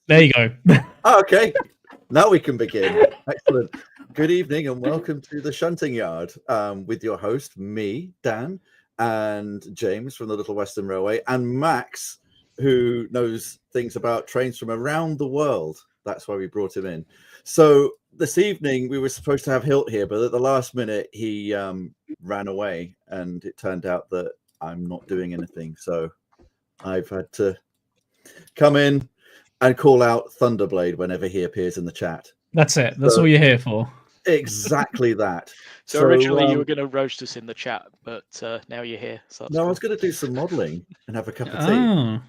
There you go. Okay, now we can begin. Excellent. Good evening and welcome to the Shunting Yard with your host, me, Dan, and James from the Little Western Railway, and Max, who knows things about trains from around the world. That's why we brought him in. So this evening we were supposed to have Hylt here, but at the last minute he ran away, and it turned out that I'm not doing anything. So I've had to come in and call out Thunderblade whenever he appears in the chat. That's it. That's all you're here for. Exactly that. So originally you were going to roast us in the chat, but now you're here. So no, cool. I was going to do some modelling and have a cup of tea. Oh.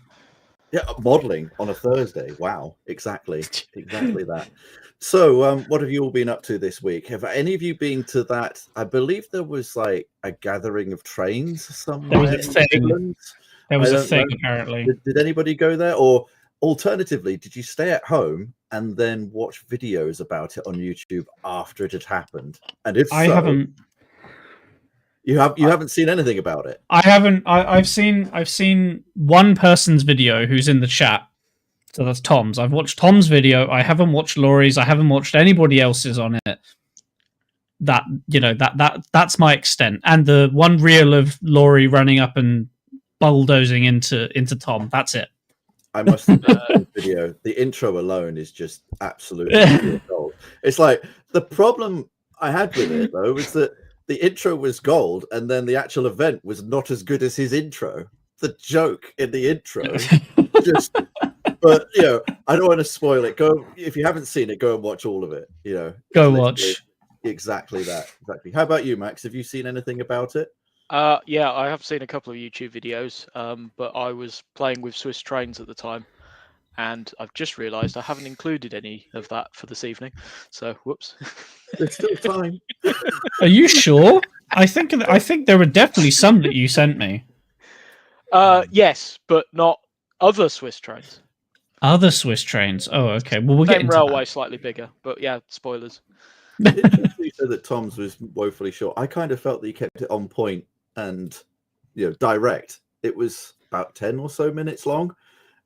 Yeah, modelling on a Thursday. Wow, exactly that. So what have you all been up to this week? Have any of you been to that? I believe there was like a gathering of trains somewhere. There was a thing. There was a thing, apparently. Did anybody go there? Or alternatively, did you stay at home and then watch videos about it on YouTube after it had happened? And if I haven't. You haven't seen anything about it? I haven't. I've seen one person's video who's in the chat. So that's Tom's. I've watched Tom's video. I haven't watched Laurie's. I haven't watched anybody else's on it. That's my extent. And the one reel of Laurie running up and bulldozing into Tom. That's it. I must admit, the video, the intro alone is just absolutely gold. It's like the problem I had with it though was that the intro was gold, and then the actual event was not as good as his intro. The joke in the intro, just. But I don't want to spoil it. Go if you haven't seen it, go and watch all of it. Go watch. Exactly that. Exactly. How about you, Max? Have you seen anything about it? Yeah, I have seen a couple of YouTube videos, but I was playing with Swiss trains at the time, and I've just realised I haven't included any of that for this evening. So, whoops. There's still time. Are you sure? I think there were definitely some that you sent me. Yes, but not other Swiss trains. Other Swiss trains. Oh, okay. Well, we'll get into railway, that. Slightly bigger, but yeah, spoilers. You said that Tom's was woefully short. I kind of felt that he kept it on point and direct. It was about 10 or so minutes long,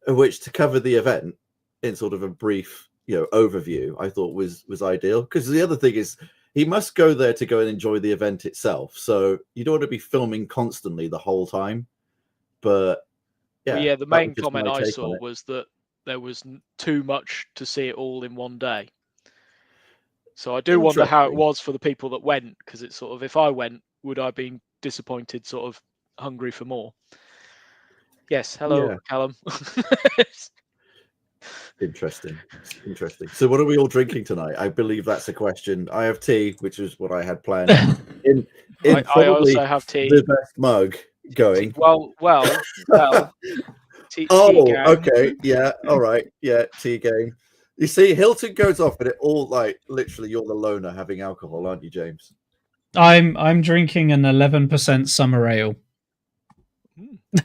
which to cover the event in sort of a brief overview I thought was ideal, because the other thing is he must go there to go and enjoy the event itself, so you don't want to be filming constantly the whole time. But the main comment I saw was that there was too much to see it all in one day. So I do wonder how it was for the people that went, because it's sort of, if I went, would I be disappointed, sort of hungry for more? Yes, hello, Callum. Interesting. So what are we all drinking tonight? I believe that's a question. I have tea, which is what I had planned. I also have tea. The best mug going. Well. Tea okay. Yeah. All right. Yeah. Tea game. You see, Hilton goes off, but it all literally you're the loner having alcohol, aren't you, James? I'm drinking an 11% summer ale.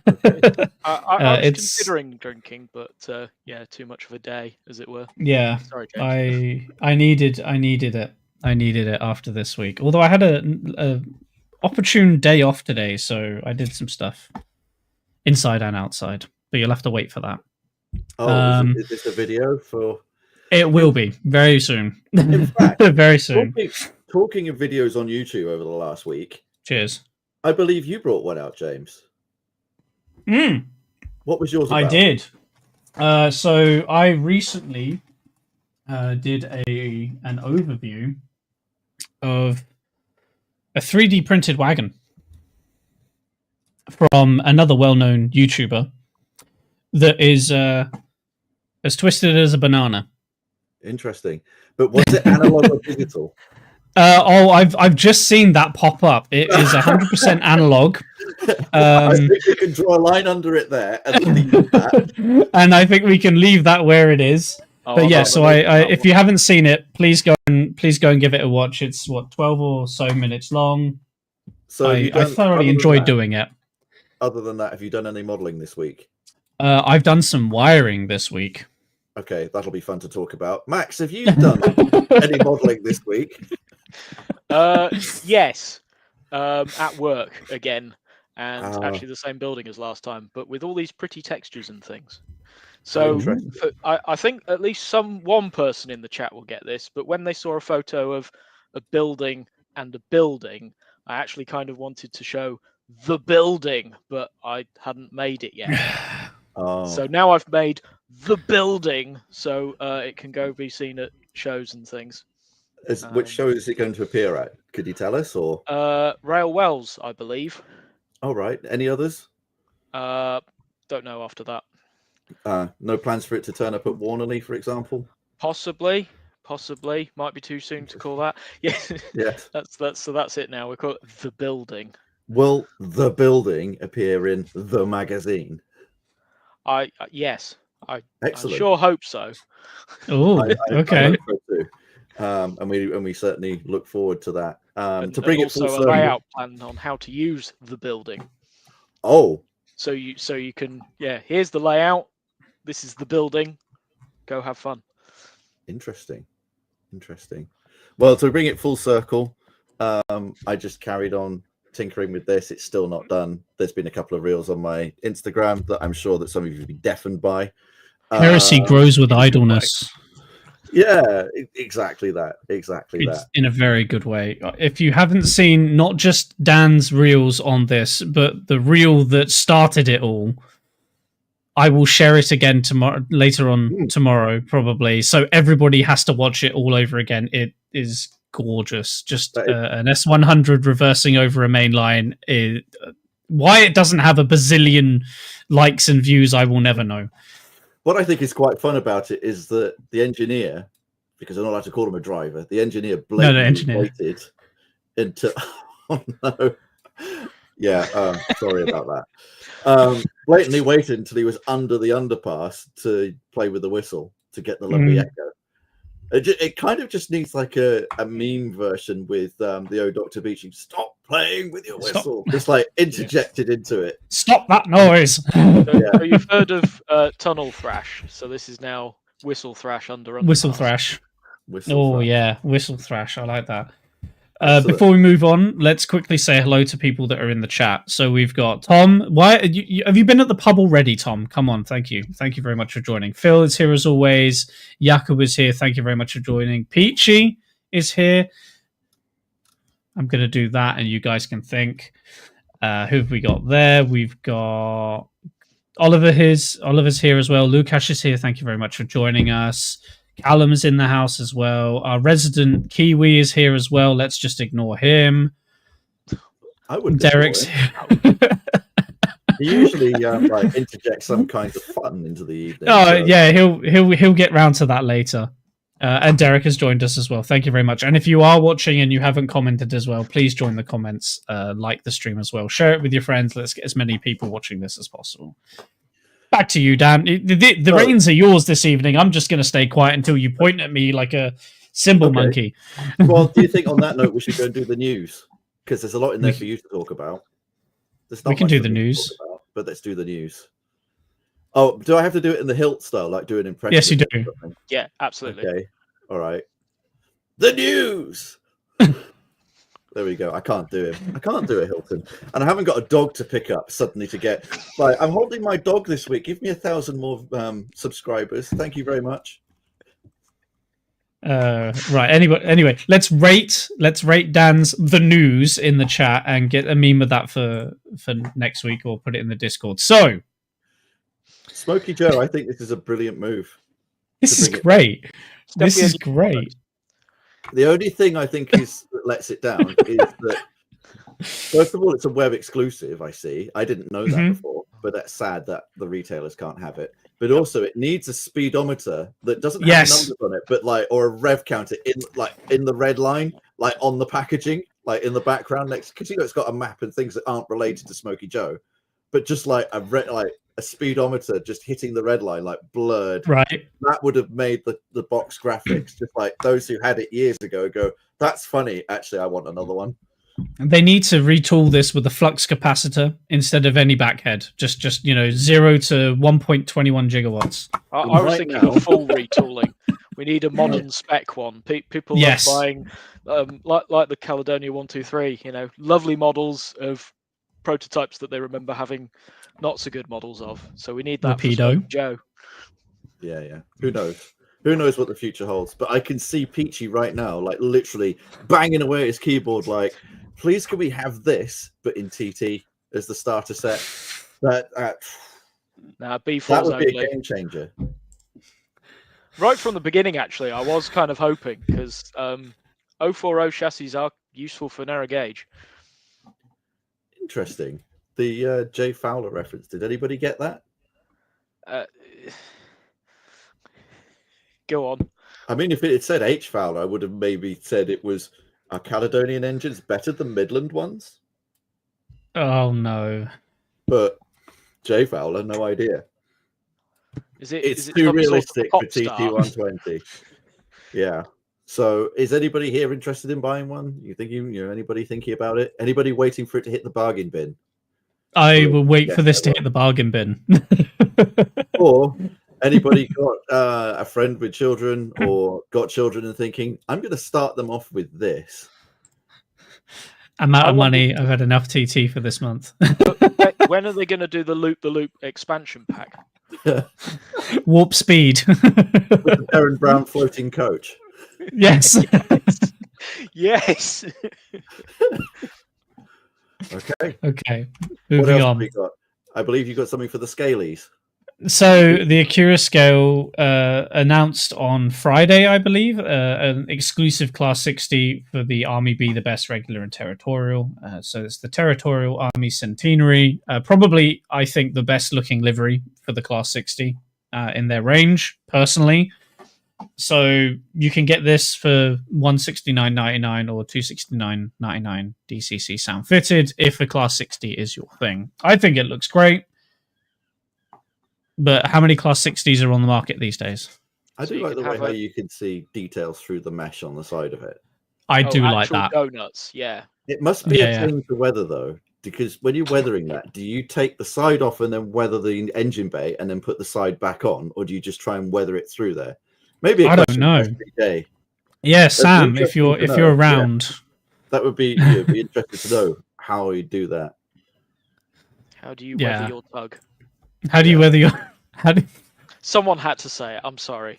Okay. I was considering drinking, but too much of a day, as it were. Yeah. Sorry, James. I needed it. I needed it after this week. Although I had a opportune day off today, so I did some stuff inside and outside. But you'll have to wait for that. Oh, is this a video for? It will be very soon. In fact, very soon. Talking of videos on YouTube over the last week. Cheers. I believe you brought one out, James. What was yours about? I did. So I recently did an overview of a 3D printed wagon from another well-known YouTuber that is as twisted as a banana. Interesting. But was it analog or digital? I've just seen that pop up. It is 100% analog. I think we can draw a line under it there and leave that. And I think we can leave that where it is. But yeah, so I if you haven't seen it, please go and give it a watch. It's 12 or so minutes long. So I thoroughly enjoyed doing it. Other than that, have you done any modelling this week? I've done some wiring this week. Okay, that'll be fun to talk about. Max, have you done any modelling this week? Yes, at work again, and actually the same building as last time, but with all these pretty textures and things. So I think at least one person in the chat will get this, but when they saw a photo of a building and a building, I actually kind of wanted to show the building, but I hadn't made it yet. So now I've made the building, so it can go be seen at shows and things. Which show is it going to appear at? Could you tell us? Or Rail Wells, I believe. All right. Any others? Don't know after that. No plans for it to turn up at Warnerley, for example? Possibly. Might be too soon to call that. Yeah. Yes. That's it now. We call it the building. Will the building appear in the magazine? Yes. I Excellent. sure hope so. Oh, okay. I hope so too. And we certainly look forward to that. To bring it full circle, a layout plan on how to use the building. Oh. So you can here's the layout. This is the building. Go have fun. Interesting. Well, to bring it full circle, I just carried on tinkering with this. It's still not done. There's been a couple of reels on my Instagram that I'm sure that some of you will be deafened by. Heresy grows with idleness. Yeah, exactly that. In a very good way. If you haven't seen not just Dan's reels on this, but the reel that started it all, I will share it again later on tomorrow, probably. So everybody has to watch it all over again. It is gorgeous. Just an S100 reversing over a main line. Why it doesn't have a bazillion likes and views, I will never know. What I think is quite fun about it is that the engineer, because I'm not allowed to call him a driver, the engineer blatantly waited until... Oh, no. Yeah, sorry about that. Blatantly waited until he was under the underpass to play with the whistle to get the lovely echo. It kind of just needs like a meme version with the O Dr. Beeching, stop playing with your whistle. Just like interjected into it. Stop that noise. So you've heard of tunnel thrash. So this is now whistle thrash under whistle thrash. Yeah, whistle thrash. I like that. Before we move on, let's quickly say hello to people that are in the chat. So we've got Tom. Have you been at the pub already, Tom? Come on, thank you very much for joining. Phil is here as always. Jakub is here. Thank you very much for joining. Peachy is here. I'm going to do that, and you guys can think. Who have we got there? We've got Oliver. Oliver's here as well. Lukash is here. Thank you very much for joining us. Callum is in the house as well. Our resident Kiwi is here as well. Let's just ignore him. I wouldn't. Derek's here. He usually interjects some kind of fun into the evening. Yeah, he'll get round to that later. And Derek has joined us as well. Thank you very much. And if you are watching and you haven't commented as well, please join the comments, like the stream as well. Share it with your friends. Let's get as many people watching this as possible. Back to you, Dan. The reins are yours this evening. I'm just going to stay quiet until you point at me like a cymbal monkey. Well, do you think on that note we should go and do the news? Because there's a lot in there for you to talk about. We can do the news. But let's do the news. Oh, do I have to do it in the Hylt style, like do an impression? Yes, you do. Yeah, absolutely. Okay. All right. The news! There we go. I can't do it. I can't do it, Hilton. And I haven't got a dog to pick up suddenly to get... Right, I'm holding my dog this week. Give me 1,000 more subscribers. Thank you very much. Right. Anyway, let's rate Dan's The News in the chat and get a meme of that for next week, or put it in the Discord. So... Smokey Joe, I think this is a brilliant move. This is great. This is great. The only thing I think that lets it down is that, first of all, it's a web exclusive, I see. I didn't know that before, but that's sad that the retailers can't have it. But also, it needs a speedometer that doesn't have numbers on it, but or a rev counter in the red line, on the packaging, in the background next, because it's got a map and things that aren't related to Smokey Joe, but just a speedometer just hitting the red line, blurred. Right. That would have made the box graphics, just like those who had it years ago, go, that's funny. Actually, I want another one. They need to retool this with a flux capacitor instead of any backhead. Just 0 to 1.21 gigawatts. I was thinking of full retooling. We need a modern spec one. People are buying, like the Caledonia 123, lovely models of prototypes that they remember having not so good models of. So we need that for Joe. Yeah. Who knows? Who knows what the future holds? But I can see Peachy right now, like literally banging away at his keyboard, like, please can we have this, but in TT as the starter set? That B4's would be a game changer. Right from the beginning, actually, I was kind of hoping, because 040 chassis are useful for narrow gauge. Interesting. The Jay Fowler reference. Did anybody get that? Go on. I mean, if it had said H Fowler, I would have maybe said it was our Caledonian engines better than Midland ones. Oh no! But Jay Fowler, no idea. It's too realistic for TT120. Yeah. So, is anybody here interested in buying one? Anybody thinking about it? Anybody waiting for it to hit the bargain bin? I will wait for this to hit the bargain bin. Or anybody got a friend with children or got children and thinking, I'm going to start them off with this. Amount of money, I've had enough TT for this month. When are they going to do the Loop expansion pack? Warp speed. With the Darren Brown floating coach. Yes. Yes. Okay. Moving on. I believe you got something for the Scalies. So the Acura scale announced on Friday, I believe, an exclusive Class 60 for the Army B, the best regular and territorial. So it's the Territorial Army Centenary. Probably, I think, the best looking livery for the Class 60 in their range, personally. So you can get this for $169.99 or $269.99 DCC sound fitted if a Class 60 is your thing. I think it looks great. But how many Class 60s are on the market these days? I do like the way how you can see details through the mesh on the side of it. I do like that. Donuts, yeah. It must be a change to weather, though, because when you're weathering that, do you take the side off and then weather the engine bay and then put the side back on, or do you just try and weather it through there? Maybe I don't know. Day. Yeah, Sam, if you're around, that would be interesting to know how you do that. How do you weather your tug? How do you weather your? Someone had to say it. I'm sorry.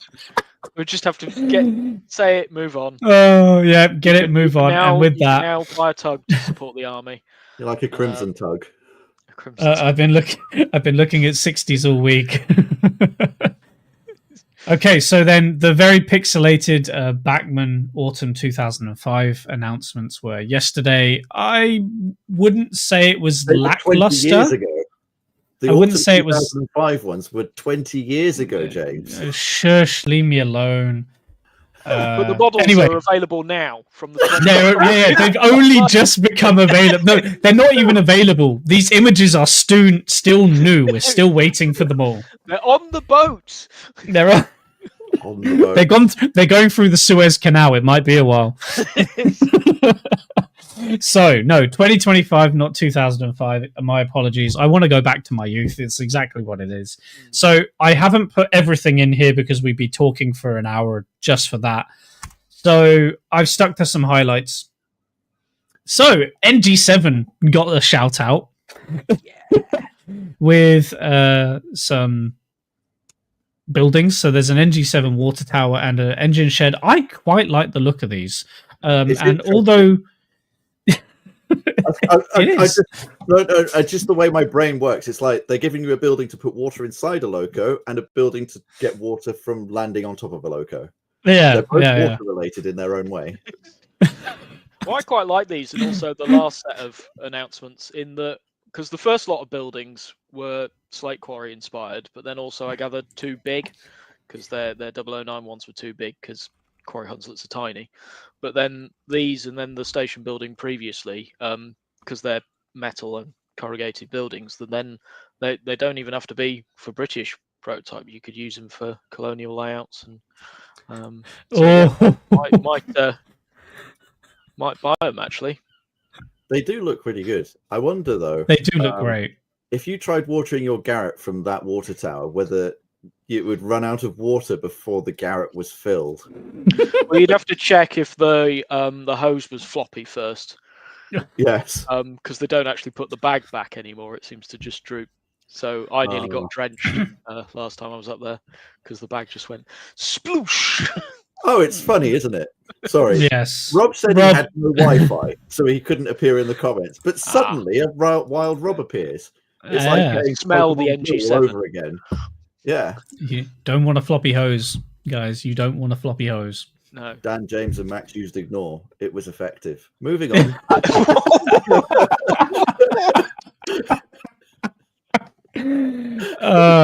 We just have to say it. Move on. Oh yeah, get it. Move on. Now, and with that, now buy a tug to support the army. You're like a crimson tug. I've been looking at 60s all week. Okay, so then the very pixelated Bachmann Autumn 2005 announcements were yesterday. I wouldn't say it was lackluster. 20 years ago. I wouldn't say it was. 2005 ones were 20 years ago, James. Shush, leave me alone. But the models are available now from the. They've only just become available. No, they're not even available. These images are still new. We're still waiting for them all. They're on the boat. They're on the boat. They're going through the Suez Canal. It might be a while. So, no, 2025, not 2005. My apologies. I want to go back to my youth. It's exactly what it is. So, I haven't put everything in here because we'd be talking for an hour just for that. So, I've stuck to some highlights. So, NG7 got a shout out with some buildings. So, there's an NG7 water tower and an engine shed. I quite like the look of these. And although... just the way my brain works, it's like they're giving you a building to put water inside a loco and a building to get water from landing on top of a loco. They're both water related in their own way. Well, I quite like these, and also the last set of announcements because the first lot of buildings were Slate Quarry inspired, but then also I gathered too big because their 009 ones were too big because Quarry Hunslets are tiny. But then these and then the station building previously, because they're metal and corrugated buildings, then they don't even have to be for British prototype. You could use them for colonial layouts, and might buy them actually. They do look pretty good. I wonder though. They do look great. If you tried watering your garret from that water tower, whether it would run out of water before the garret was filled. Well, you'd have to check if the hose was floppy first. Yes. Because they don't actually put the bag back anymore. It seems to just droop. So I nearly got drenched last time I was up there because the bag just went sploosh. Oh, it's funny, isn't it? Sorry. Yes. Rob said he had no Wi-Fi, so he couldn't appear in the comments. But suddenly, a wild Rob appears. It's like smell the NG7 over again. Yeah. You don't want a floppy hose, guys. You don't want a floppy hose. No. Dan, James, and Max used ignore. It was effective. Moving on.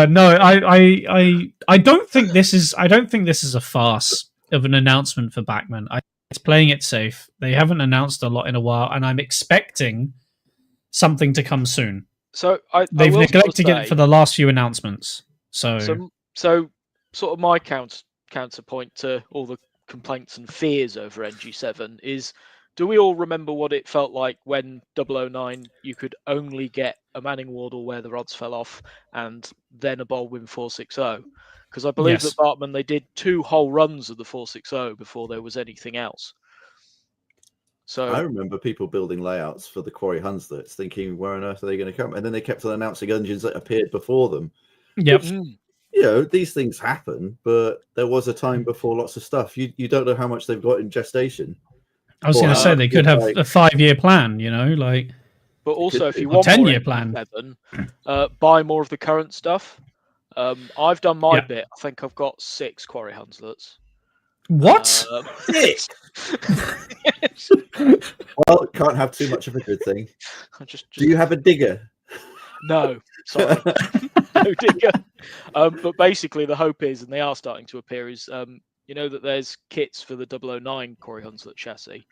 No, I don't think this is. I don't think this is a farce of an announcement for Bachmann. It's playing it safe. They haven't announced a lot in a while, and I'm expecting something to come soon. So they've neglected it for the last few announcements. So sort of my counterpoint to all the complaints and fears over NG7 is, do we all remember what it felt like when 009 you could only get a Manning Wardle where the rods fell off and then a Baldwin 460? Because I believe that Bachmann, they did 2 whole runs of the 460 before there was anything else. So I remember people building layouts for the Quarry Hunslets thinking, where on earth are they going to come? And then they kept on announcing engines that appeared before them. Yep. Which, you know, these things happen, but there was a time before lots of stuff. You don't know how much they've got in gestation. I was going to say they could have a 5-year plan, you know, like. But also, if you want 10-year plan, buy more of the current stuff. I've done my bit. I think I've got 6 Quarry Hunslets. What? 6? Well, can't have too much of a good thing. Do you have a digger? No, sorry, no digger. But basically, the hope is, and they are starting to appear, is you know that there's kits for the 009 Quarry Hunslet chassis.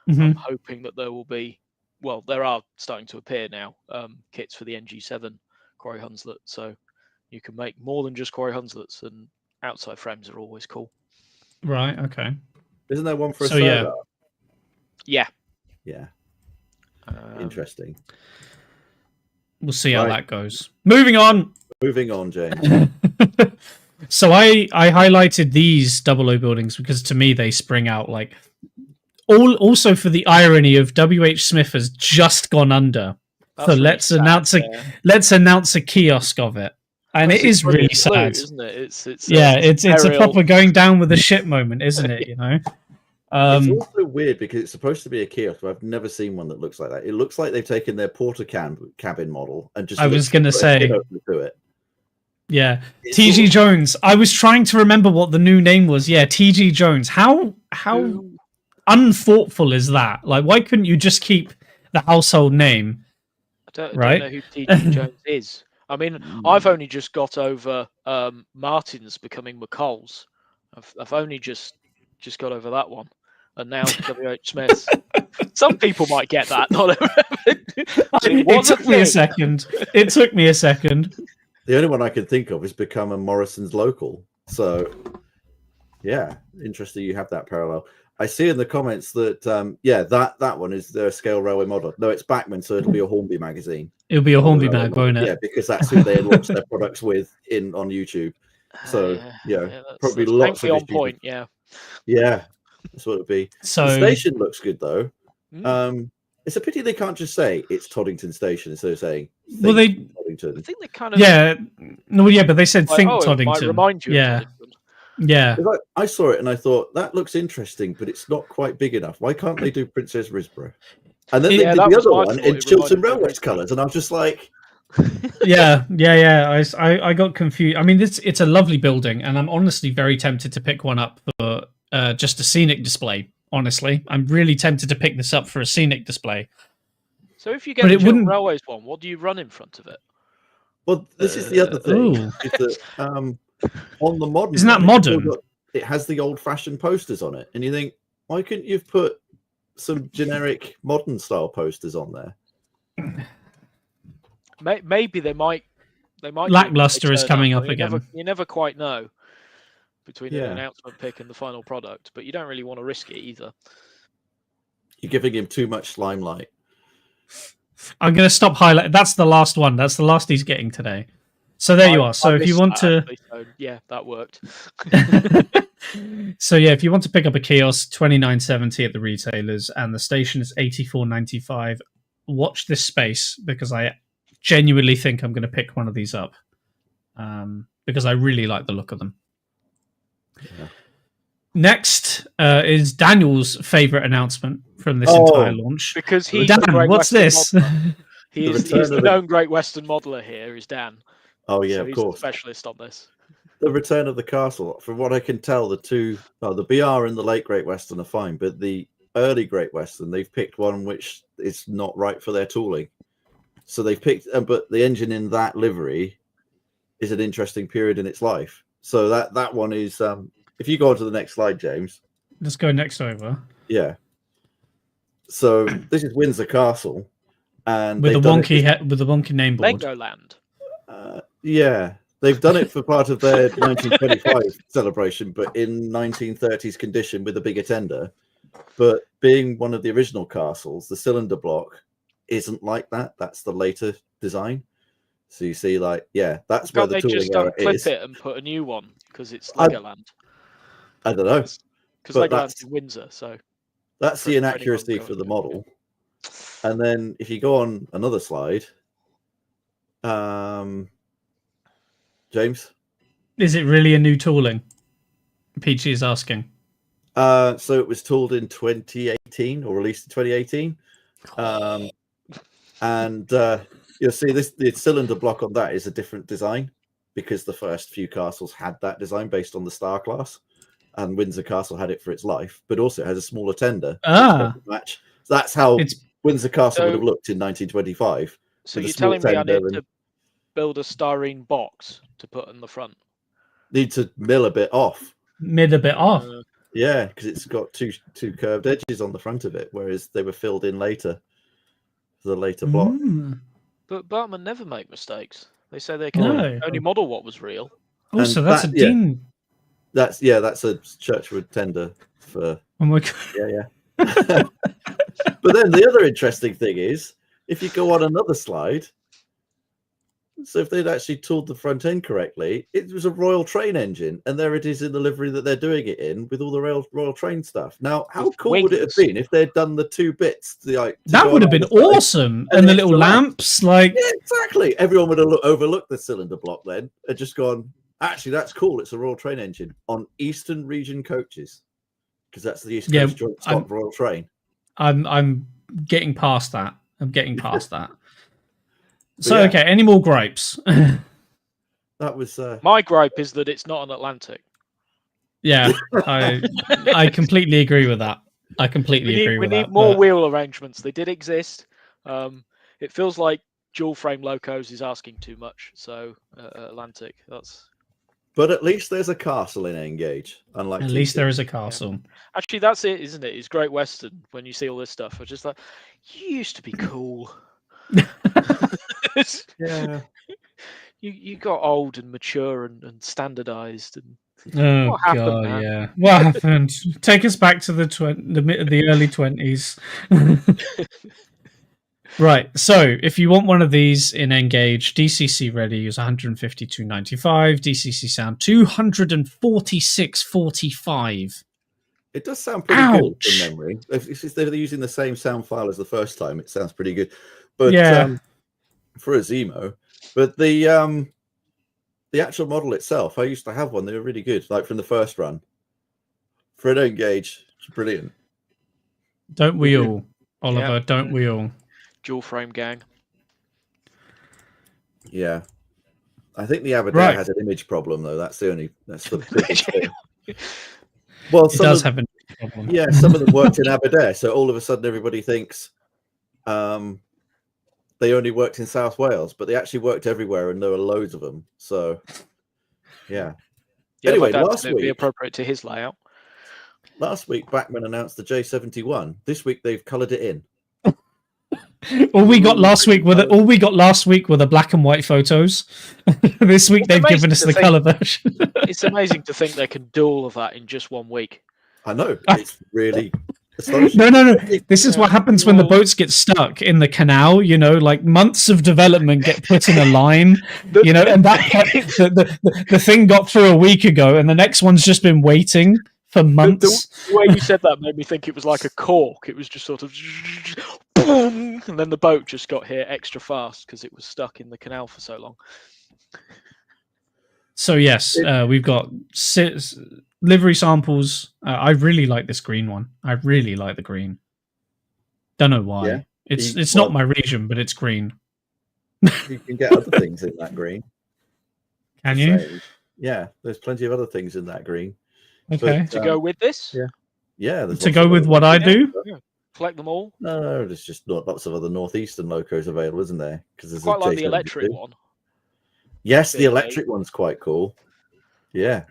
I'm hoping that there will be, well, there are starting to appear now, kits for the NG7 Quarry Hunslet. So you can make more than just Quarry Hunslets, and outside frames are always cool. Right, okay. Isn't there one for a server? Yeah. Interesting. We'll see how that goes. Moving on, James. So I highlighted these 00 buildings because to me they spring out like also for the irony of WH Smith has just gone under. So let's announce a kiosk of it. And it is really sad, isn't it? It's a proper going down with the ship moment, isn't it? You know, it's also weird because it's supposed to be a kiosk, but I've never seen one that looks like that. It looks like they've taken their porter cabin model and just. I was going to say, to it. Yeah, TG Jones. I was trying to remember what the new name was. Yeah, TG Jones. How unthoughtful is that? Like, why couldn't you just keep the household name? I don't know who TG Jones is. I mean, I've only just got over Martin's becoming McColl's. I've only just got over that one, and now WH Smith. Some people might get that. Not it took me a second. It took me a second. The only one I can think of is become a Morrison's local. So, yeah, interesting. You have that parallel. I see in the comments that that one is their scale railway model. No, it's Bachmann, so it'll be a Hornby magazine. It'll be a Hornby mag, won't it? Yeah, because that's who they launched their products with on YouTube. So probably lots of on point. Yeah, that's what it'll be. So the station looks good though. It's a pity they can't just say it's Toddington Station instead of saying Toddington. I think they kind of but they said think Toddington. It might remind you. Yeah. Of Yeah, I saw it and I thought that looks interesting, but it's not quite big enough. Why can't they do Princess Risborough? And then they did the other one in Chiltern Railways colours, and I was just like, yeah. I got confused. I mean, it's a lovely building, and I'm honestly very tempted to pick one up for just a scenic display. Honestly, I'm really tempted to pick this up for a scenic display. So if you get the Chiltern Railways one, what do you run in front of it? Well, this is the other thing. Is that, on the modern, isn't that modern? It has the old-fashioned posters on it, and you think, why couldn't you have put some generic modern style posters on there? Maybe they might. Lackluster is coming up again. You never quite know between an announcement pick and the final product, but you don't really want to risk it either. You're giving him too much limelight. I'm going to stop highlighting. That's the last one. That's the last he's getting today. So there you are. So if you want to, that worked. So if you want to pick up a kiosk, $29.70 at the retailers, and the station is $84.95. Watch this space because I genuinely think I'm going to pick one of these up because I really like the look of them. Yeah. Next is Daniel's favorite announcement from this entire launch. Because he's Dan, what's this? He's the known Great Western modeler here, is Dan. Oh yeah, so of he's course. A specialist on this. The return of the castle. From what I can tell, the BR and the late Great Western are fine, but the early Great Western, they've picked one which is not right for their tooling. So they've picked, but the engine in that livery is an interesting period in its life. So that one is. If you go on to the next slide, James. Let's go next over. Yeah. So this is Windsor Castle, and with the wonky name board. Legoland. Yeah. They've done it for part of their 1925 celebration, but in 1930s condition with a bigger tender. But being one of the original castles, the cylinder block isn't like that. That's the later design. So you see, that's where the tooling just error clip is. It and put a new one because it's Legoland. I don't know. Because Legoland's in Windsor, so that's the inaccuracy for the model. And then if you go on another slide, James? Is it really a new tooling? Peachy is asking. So it was tooled in 2018 or released in 2018. And you'll see the cylinder block on that is a different design because the first few castles had that design based on the Star class, and Windsor Castle had it for its life, but also it has a smaller tender. Match. So that's how Windsor Castle would have looked in 1925. So you're telling me I need to build a styrene box to put in the front? Need to mill a bit off. Yeah, because it's got two curved edges on the front of it, whereas they were filled in later for the later block. But Bartman never make mistakes. They say they can only model what was real. Also, that's a Dean. That's a Churchwood tender for. Oh my god! Yeah. But then the other interesting thing is, if you go on another slide, so if they'd actually tooled the front end correctly, it was a Royal Train engine, and there it is in the livery that they're doing it in with all the Royal Train stuff. Now, how cool would it have been if they'd done the two bits? That would have been awesome, and the little lamps, Yeah, exactly. Everyone would have overlooked the cylinder block then and just gone, actually, that's cool. It's a Royal Train engine on Eastern Region coaches, because that's the East Coast Joint Stock Royal Train. I'm getting past that. So, okay, any more gripes? That was my gripe is that it's not an Atlantic. Yeah, I completely agree with that. We need more wheel arrangements. They did exist. It feels like dual frame locos is asking too much. So Atlantic, that's. But at least there's a castle in Engage. Unlike at least there is a castle. Yeah. Actually, that's it, isn't it? It's Great Western. When you see all this stuff, I'm just like, you used to be cool. Yeah. You got old and mature and standardized. And what happened, man? Yeah. What happened? Take us back to the early 20s. Right. So if you want one of these in Engage, DCC ready is 152.95. DCC sound 246.45. It does sound pretty good from memory. If they're using the same sound file as the first time, it sounds pretty good. But for a Zemo, but the actual model itself, I used to have one. They were really good, like from the first run. For an Engage, it's brilliant. Don't we all, Oliver? Yep. Don't we all? Dual frame gang. Yeah, I think the Aberdare has an image problem though. That's the biggest thing. Well, it does have a problem. Yeah, some of them worked in Aberdare, so all of a sudden everybody thinks they only worked in South Wales, but they actually worked everywhere, and there were loads of them. So, yeah. Anyway, last week, be appropriate to his layout. Last week, Bachmann announced the J71. This week, they've coloured it in. All we got last week were the black and white photos. This week they've given us the colour version. It's amazing to think they can do all of that in just 1 week. I know. It's really astonishing. No. This is what happens when the boats get stuck in the canal. You know, like months of development get put in a line. And that the thing got through a week ago, and the next one's just been waiting for months. The way you said that made me think it was like a cork. It was just sort of boom, and then the boat just got here extra fast because it was stuck in the canal for so long. So yes, we've got livery samples. I really like this green one. I really like the green. Don't know why. Yeah. It's not my region, but it's green. You can get other things in that green. Can you? Yeah, there's plenty of other things in that green. Okay. But, to go with this? Yeah. To go with what I do? Yeah. Collect them all? No, there's just lots of other northeastern locos available, isn't there? Because there's quite like the electric one. Yes, the electric one's quite cool. Yeah.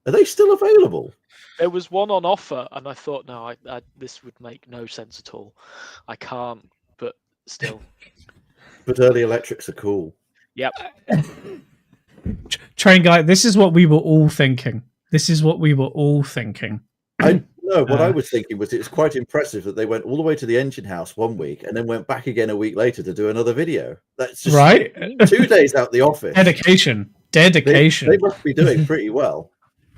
Are they still available? There was one on offer, and I thought, no, this would make no sense at all. I can't, but still. But early electrics are cool. Yep. Train guy, this is what we were all thinking. What I was thinking was it's quite impressive that they went all the way to the engine house one week and then went back again a week later to do another video. That's just right. 2 days out the office. Dedication. They must be doing pretty well.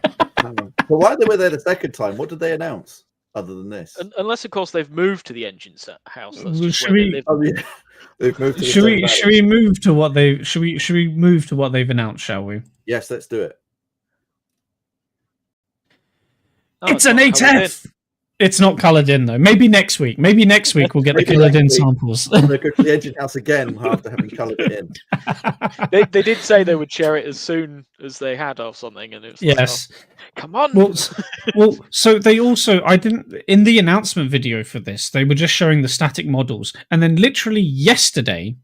But why they were there the second time? What did they announce other than this? Unless, of course, they've moved to the engine house. Should we move to what they've announced? Shall we? Yes, let's do it. It's an 8F. It's not coloured in though. Maybe next week. We'll get the coloured in samples. They go to the engine house again after having coloured it in. They did say they would share it as soon as they had or something, and it was yes. Like, oh, come on. Well, so they also in the announcement video for this, they were just showing the static models, and then literally yesterday,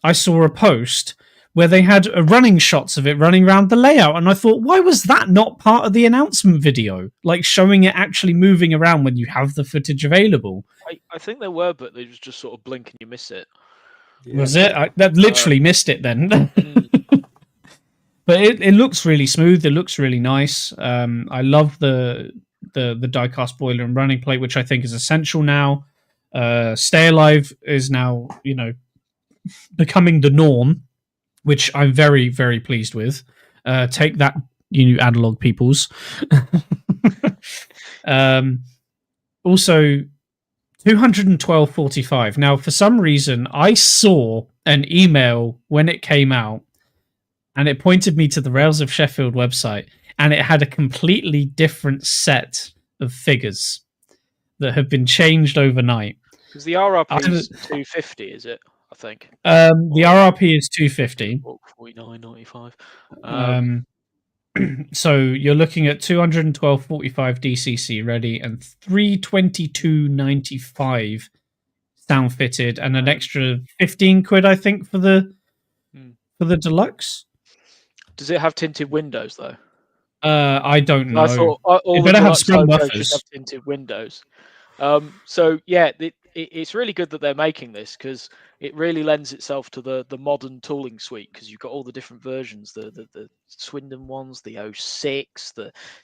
I saw a post where they had running shots of it running around the layout. And I thought, why was that not part of the announcement video? Like showing it actually moving around when you have the footage available. I think there were, but they just sort of blink and you miss it. Yeah. Was it? I literally missed it then. But it looks really smooth. It looks really nice. I love the die-cast boiler and running plate, which I think is essential now. Stay Alive is now, becoming the norm, which I'm very, very pleased with. Take that, you analog peoples. Also, 212.45. Now, for some reason, I saw an email when it came out, and it pointed me to the Rails of Sheffield website, and it had a completely different set of figures that have been changed overnight. Because the RRP is 250, is it? I think the RRP is 250. 49.95. So you're looking at 212.45 DCC ready and 322.95 sound fitted, and an extra 15 quid, I think, for the deluxe. Does it have tinted windows though? I don't know. I thought all it better have scrum buffers. Have tinted windows. So yeah, it's really good that they're making this, because it really lends itself to the modern tooling suite, because you've got all the different versions, the Swindon ones, the 06,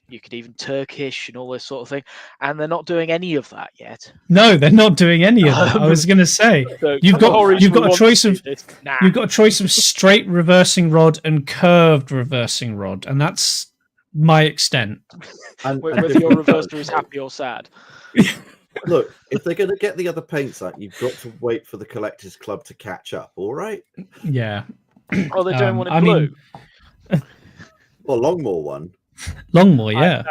you could even Turkish and all this sort of thing, and they're not doing any of that yet. No, they're not doing any of that. I was going to say so you've got a choice of straight reversing rod and curved reversing rod, and that's my extent. And whether your reverser is happy or sad. Look, if they're going to get the other paints out, you've got to wait for the Collectors Club to catch up, all right? Yeah. Oh, they're doing one in blue? Well, Longmore one. Longmore, yeah.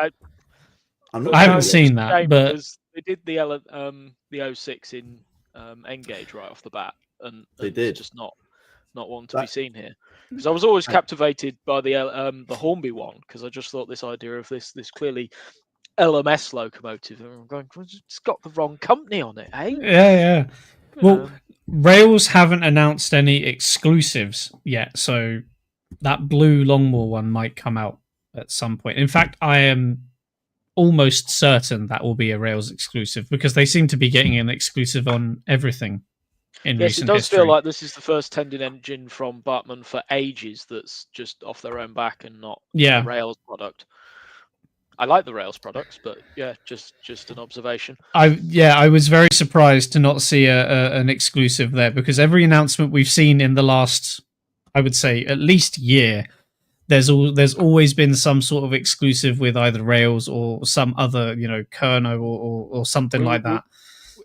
I haven't seen that, but... They did the 06 in Engage right off the bat, and they did. It's just not one to be seen here. Because I was always captivated by the Hornby one, because I just thought this idea of this clearly LMS locomotive, and I'm going, it's got the wrong company on it, eh? Yeah. Well, Rails haven't announced any exclusives yet, so that blue Longmore one might come out at some point. In fact, I am almost certain that will be a Rails exclusive, because they seem to be getting an exclusive on everything in recent history. Yes, it does feel like this is the first tendon engine from Bartman for ages that's just off their own back and not a Rails product. I like the Rails products, but yeah, just an observation. I was very surprised to not see an exclusive there, because every announcement we've seen in the last, I would say, at least year, there's always been some sort of exclusive with either Rails or some other, kernel or something like that.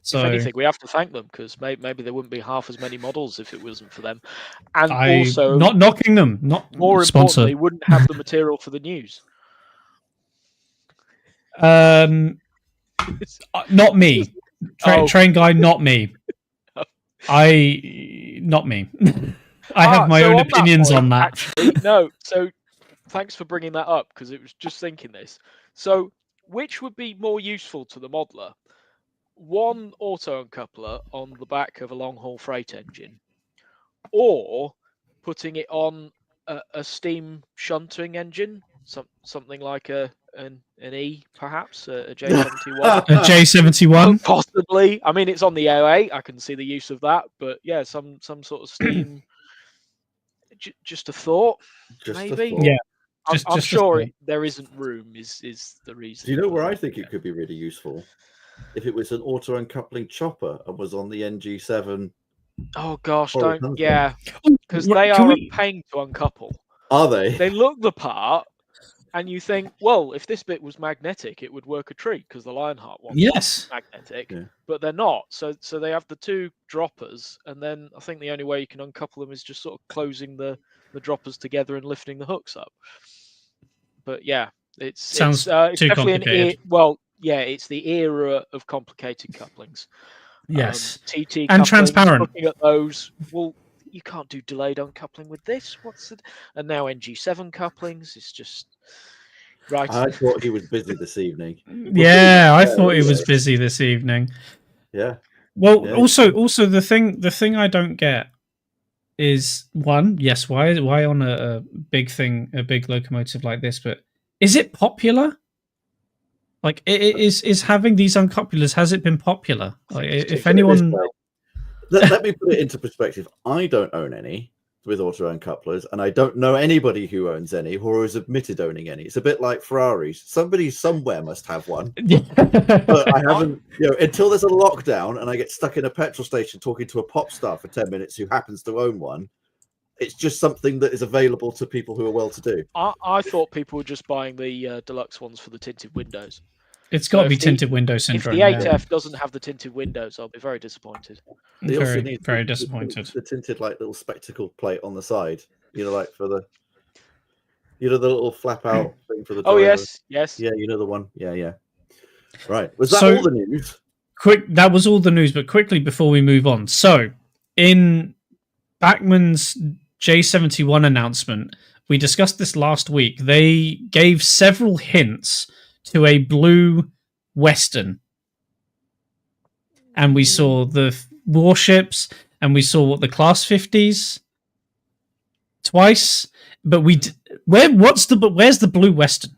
So, if anything, we have to thank them, because maybe there wouldn't be half as many models if it wasn't for them. And also, not knocking them, not more sponsor. importantly, wouldn't have the material for the news. Not me. Train guy, not me. Not me. I have my own opinions on that. Actually, no. So thanks for bringing that up, because it was just thinking this. So which would be more useful to the modeler? One auto uncoupler on the back of a long haul freight engine, or putting it on a steam shunting engine, something like an E, perhaps a J71. A J71, possibly. I mean, it's on the O8. I can see the use of that, but yeah, some sort of steam. Just a thought, maybe. Yeah, I'm sure there isn't room. Is the reason? Do you know where I think it could be really useful? If it was an auto uncoupling chopper and was on the NG7. Oh gosh, don't. Yeah, because they are a pain to uncouple. Are they? They look the part, and you think, well, if this bit was magnetic, it would work a treat, because the Lionheart one was magnetic, but they're not. So they have the two droppers, and then I think the only way you can uncouple them is just sort of closing the droppers together and lifting the hooks up. But yeah, it's too complicated. It's the era of complicated couplings. Yes, TT and transparent. Looking at those, well, you can't do delayed uncoupling with this. And now NG7 couplings. It's just right. I thought he was busy this evening. I thought he was busy this evening. Yeah. Well, also the thing I don't get is, one, yes, why on a big thing, a big locomotive like this, but is it popular? Like, is having these uncouplers, has it been popular? Like, if anyone... Let me put it into perspective. I don't own any with auto uncouplers, and I don't know anybody who owns any or has admitted owning any. It's a bit like Ferraris. Somebody somewhere must have one. But I haven't, until there's a lockdown and I get stuck in a petrol station talking to a pop star for 10 minutes who happens to own one. It's just something that is available to people who are well-to-do. I thought people were just buying the deluxe ones for the tinted windows. It's got to be tinted window syndrome. If the 8F doesn't have the tinted windows, I'll be very disappointed. They also need very disappointed. The tinted little spectacle plate on the side, like for the, the little flap out thing for the driver. Oh yes. Yeah, the one. Yeah. Right. Was that all the news? That was all the news. But quickly before we move on, so in Bachmann's J71 announcement, we discussed this last week. They gave several hints to a blue Western, and we saw the warships, and we saw the Class 50s twice. But where's the blue Western?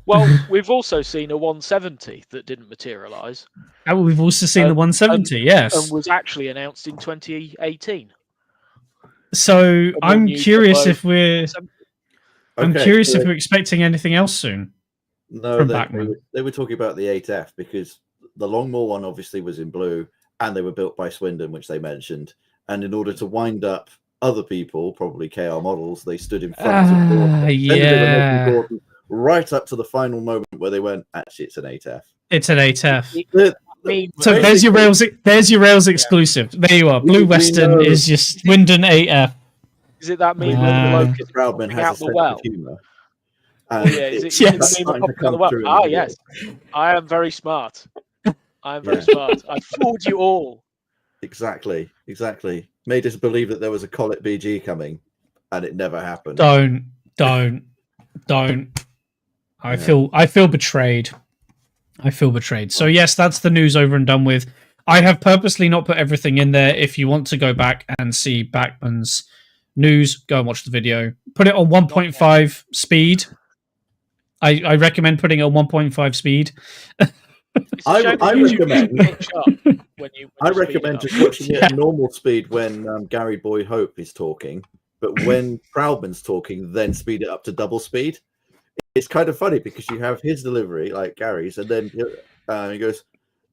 Well, we've also seen a 170 that didn't materialize. And we've also seen the 170, yes, and was actually announced in 2018. So I'm curious if we're expecting anything else soon. No, they were talking about the 8F, because the Longmore one obviously was in blue, and they were built by Swindon, which they mentioned. And in order to wind up other people, probably KR models, they stood in front of Gordon right up to the final moment where they went, actually, it's an 8F. It's an 8F. So there's your Rails exclusive. There you are. Blue Western is your Swindon 8F. Is it that meme that the Proudman has a sense of humour? Is it the meme of the well? Ah, yes. I am very smart. I'm very smart. I fooled you all. Exactly. Made us believe that there was a Collet BG coming, and it never happened. Don't. I feel betrayed. So yes, that's the news over and done with. I have purposely not put everything in there. If you want to go back and see Bachmann's news, go and watch the video. Put it on 1.5 speed. I recommend putting it on 1.5 speed. I recommend just watching it at normal speed when Gary Boy Hope is talking, but when Proudman's talking, then speed it up to double speed. It's kind of funny because you have his delivery, like Gary's, and then he goes,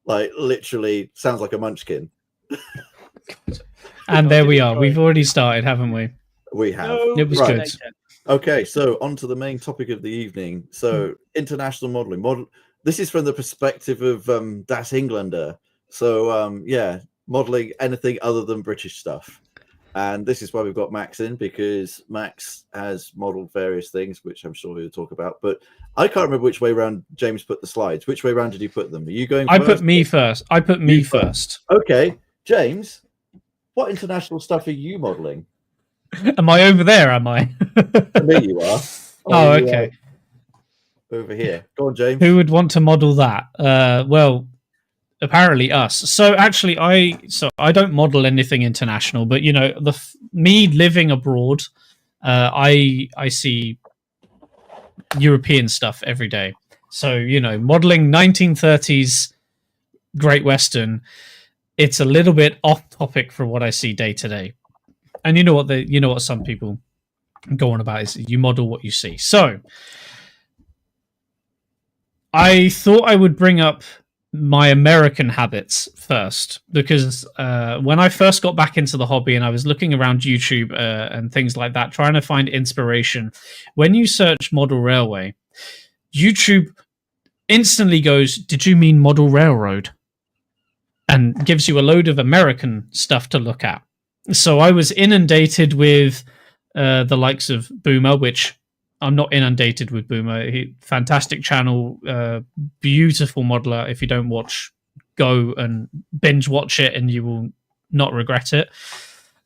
literally sounds like a munchkin. And there we are. We've already started, haven't we? We have. It was good. Okay, so on to the main topic of the evening. So international modeling. This is from the perspective of Das Englander. So yeah, modeling anything other than British stuff. And this is why we've got Max in, because Max has modeled various things, which I'm sure we'll talk about. But I can't remember which way around James put the slides. Which way around did you put them? Are you going first? I put me first. I put me first. Okay. James, what international stuff are you modeling? Am I over there, am I? For me, you are. Oh, okay. Over here. Go on, James. Who would want to model that? Well, apparently us. So actually, I don't model anything international, but you know, me living abroad, I see European stuff every day. So you know, modeling 1930s Great Western, it's a little bit off topic for what I see day to day. And you know what some people go on about is you model what you see. So I thought I would bring up my American habits first, because when I first got back into the hobby and I was looking around YouTube and things like that, trying to find inspiration, when you search model railway, YouTube instantly goes, "Did you mean model railroad?" and gives you a load of American stuff to look at. So I was inundated with the likes of Boomer, which I'm not inundated with Boomer. Fantastic channel, beautiful modeler. If you don't watch, go and binge watch it and you will not regret it.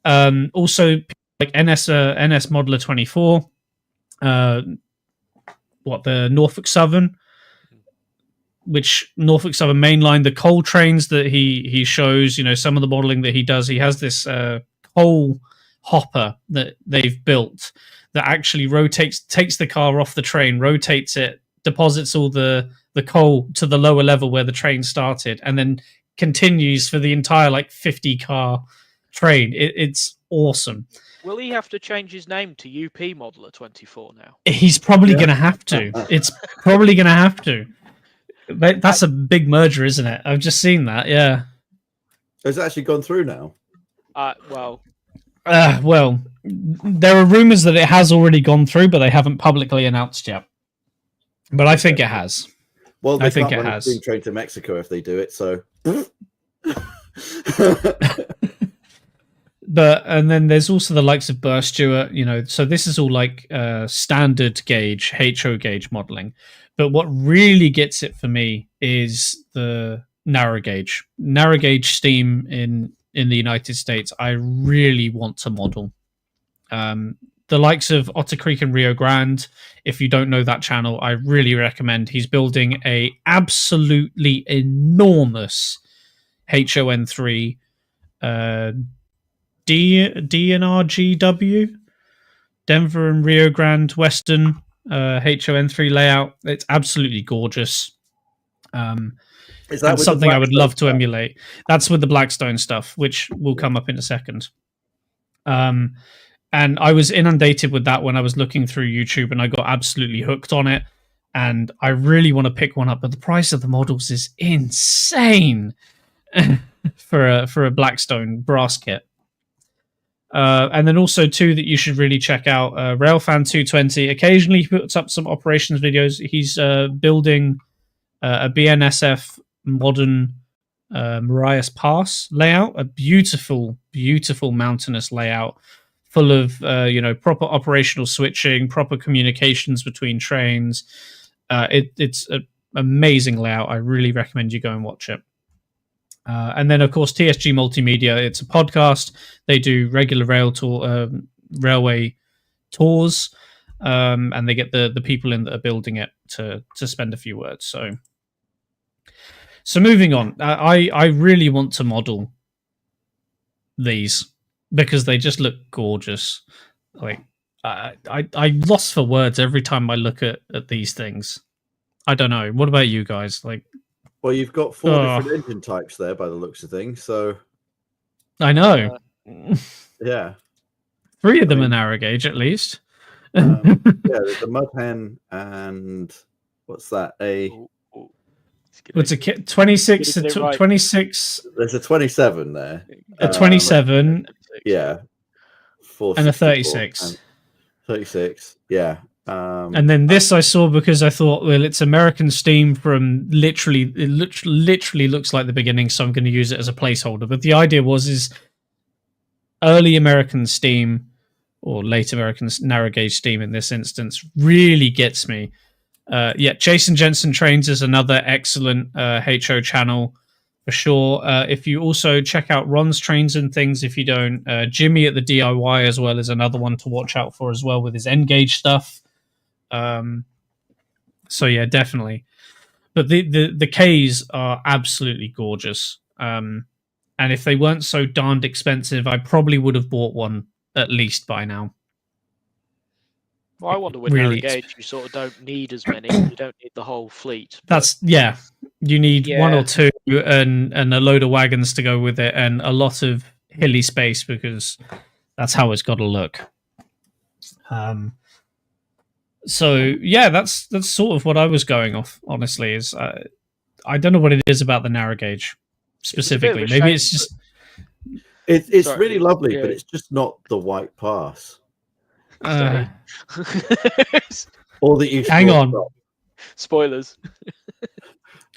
Also, like NS Modeler 24, the Norfolk Southern, which Norfolk Southern mainline, the coal trains that he shows, you know, some of the modeling that he does. He has this coal hopper that they've built that actually takes the car off the train, rotates it, deposits all the coal to the lower level where the train started, and then continues for the entire 50 car train. It's awesome. Will he have to change his name to UP Modeler 24 now? He's probably going to have to. It's probably going to have to. That's a big merger, isn't it? I've just seen that. Yeah. Has it actually gone through now? Well, there are rumors that it has already gone through, but they haven't publicly announced yet. But I think it has. Well, I think it has. Being trained to Mexico if they do it. So. And then there's also the likes of Burr Stewart, you know. So this is all standard gauge, HO gauge modeling. But what really gets it for me is the narrow gauge steam in the United States. I really want to model. The likes of Otter Creek and Rio Grande. If you don't know that channel, I really recommend. He's building a absolutely enormous HON3 DNRGW, Denver and Rio Grande Western HON3 layout. It's absolutely gorgeous. Is that something I would love to emulate? That's with the Blackstone stuff, which will come up in a second. And I was inundated with that when I was looking through YouTube, and I got absolutely hooked on it. And I really want to pick one up, but the price of the models is insane for a Blackstone brass kit. And then also two that you should really check out, Railfan 220. Occasionally he puts up some operations videos. He's building a BNSF modern Marias Pass layout, a beautiful, beautiful mountainous layout full of proper operational switching, proper communications between trains. It's an amazing layout. I really recommend you go and watch it. And then, of course, TSG Multimedia. It's a podcast. They do regular railway tours, and they get the people in that are building it to spend a few words. So moving on, I really want to model these because they just look gorgeous. I lost for words every time I look at these things. I don't know. What about you guys? Well, you've got 4 different engine types there by the looks of things, so... I know. Yeah. 3 of them are narrow gauge, at least. Yeah, there's a Mud Hen and... What's that? It's a 26... 26... There's a 27 there. A 27. Yeah. And a 36. 36. Yeah. And then this I saw because I thought, well, it's American Steam from literally looks like the beginning, so I'm going to use it as a placeholder. But the idea is early American Steam or late American narrow gauge Steam in this instance really gets me. Jason Jensen Trains is another excellent HO channel for sure. If you also check out Ron's Trains and Things, if you don't, Jimmy at the DIY as well is another one to watch out for as well with his N gauge stuff. So yeah, definitely. But the Ks are absolutely gorgeous. And if they weren't so darned expensive, I probably would have bought one at least by now. Well, I wonder with narrow gauge, you sort of don't need as many. You don't need the whole fleet. But... you need one or two and a load of wagons to go with it, and a lot of hilly space because that's how it's got to look. So yeah, that's sort of what I was going off. Honestly, is I don't know what it is about the narrow gauge specifically. Maybe it's just it's really lovely, but it's just not the white pass. Or the East. Hang on. Spoilers.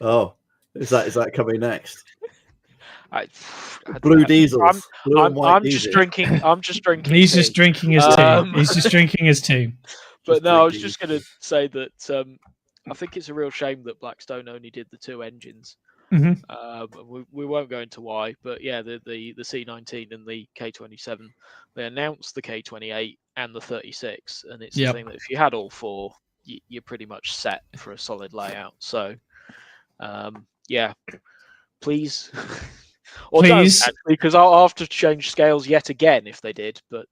Oh, is that coming next? Blue diesels. I'm just drinking. He's just drinking his tea. He's just drinking his tea. But no, I was just going to say that I think it's a real shame that Blackstone only did the 2 engines. Mm-hmm. We won't go into why, but yeah, the C19 and the K27, they announced the K28 and the 36, and it's the thing that if you had all 4, you're pretty much set for a solid layout. So, please. Or please, don't, actually, because I'll have to change scales yet again if they did. But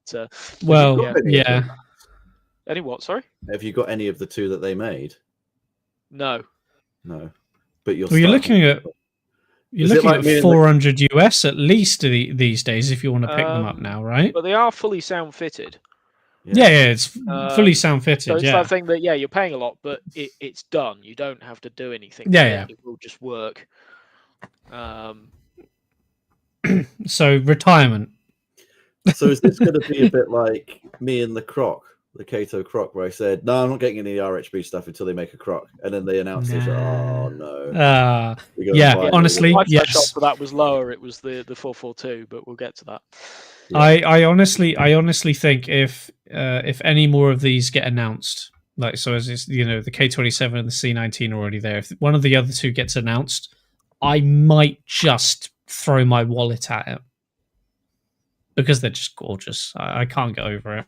Any what? Sorry. Have you got any of the 2 that they made? No. But you're looking at 400 US at least these days if you want to pick them up now, right? But they are fully sound fitted. Yeah, it's fully sound fitted. So it's that thing that you're paying a lot, but it's done. You don't have to do anything. It will just work. So retirement. So is this going to be a bit like me and the Croc, the Kato Croc, where I said, no, I'm not getting any RHB stuff until they make a Croc, and then they announced it. Oh no. Honestly, my threshold for that was lower. It was the 442, but we'll get to that. Yeah. I honestly think if any more of these get announced, like so as is, the K27 and the C19 are already there. If one of the other 2 gets announced, I might just throw my wallet at it because they're just gorgeous. I can't get over it.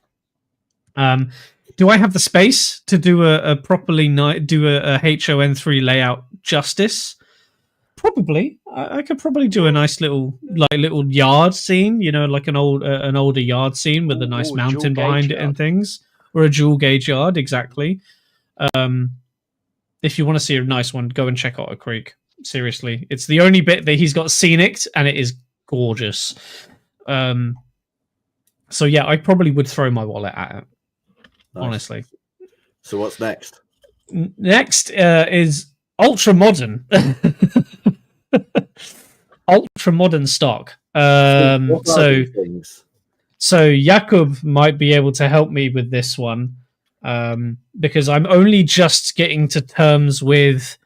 Do I have the space to do a properly do a HON3 layout justice? Probably. I could probably do a nice little yard scene, like an older yard scene with a nice mountain behind it and things, or a dual gauge yard. Exactly. If you want to see a nice one, go and check Otter Creek. Seriously, it's the only bit that he's got scenic, and it is gorgeous. So yeah, I probably would throw my wallet at it. Nice. Honestly. So what's next? Next is ultra modern. Ultra modern stock. So Jakub might be able to help me with this one, because I'm only just getting to terms with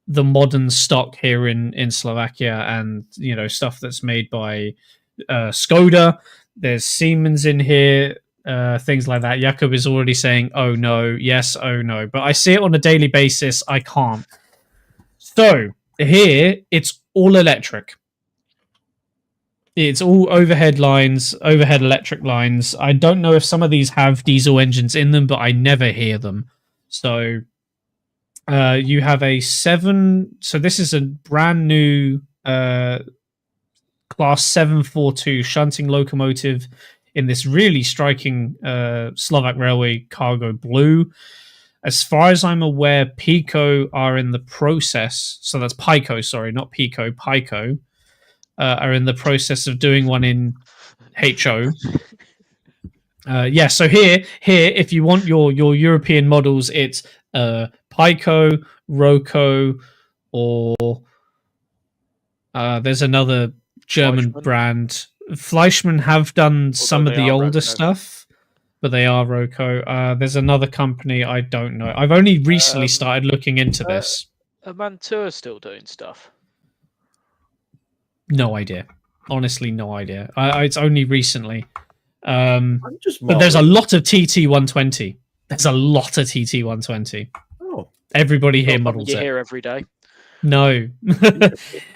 the modern stock here in Slovakia, and stuff that's made by Skoda. There's Siemens in here, things like that. Jakub is already saying, oh no, yes, oh no. But I see it on a daily basis. I can't. So here, it's all electric. It's all overhead electric lines. I don't know if some of these have diesel engines in them, but I never hear them. So you have a 7. So this is a brand new Class 742 shunting locomotive in this really striking Slovak Railway cargo blue. As far as I'm aware, Pico are in the process. So that's Pico, sorry, not Pico. Pico are in the process of doing one in HO. So here, if you want your European models, it's Pico, Roco, or there's another German brand. Fleischmann have done some of the older stuff, but they are Roco. There's another company I don't know. I've only recently started looking into this. Are Mantua still doing stuff? No idea. Honestly, no idea. It's only recently. But there's a lot of TT120. There's a lot of TT120. Oh, everybody here models you it. hear every day. No,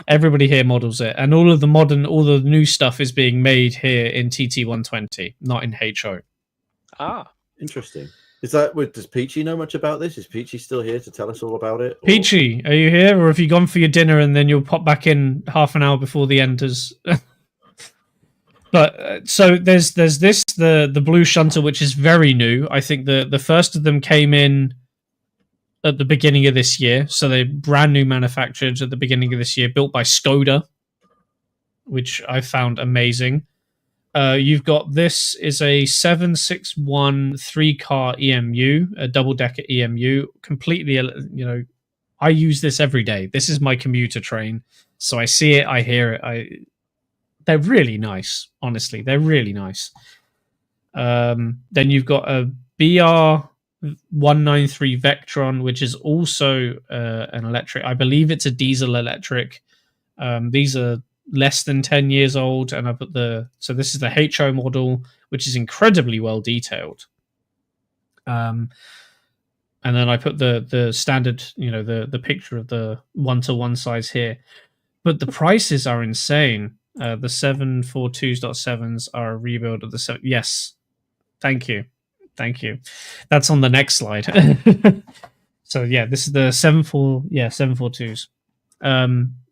everybody here models it, and all the new stuff is being made here in TT120, not in HO. Ah, interesting. Does Peachy know much about this? Is Peachy still here to tell us all about it? Peachy, are you here, or have you gone for your dinner and then you'll pop back in half an hour before the end? But so there's the blue shunter, which is very new. I think the first of them came in at the beginning of this year, so they're brand new manufactured at the beginning of this year, built by Skoda, which I found amazing. You've got this is a 761 3-car EMU, a double-decker EMU, completely, I use this every day. This is my commuter train, so I see it, I hear it. They're really nice, honestly. They're really nice. Then you've got a BR193 Vectron, which is also an electric. I believe it's a diesel electric. These are less than 10 years old, and I put so this is the HO model, which is incredibly well detailed. And then I put the standard, the picture of the 1-to-1 size here. But the prices are insane. The 742.7s are a rebuild of the 7. Yes, thank you. That's on the next slide. So yeah, this is the 742s.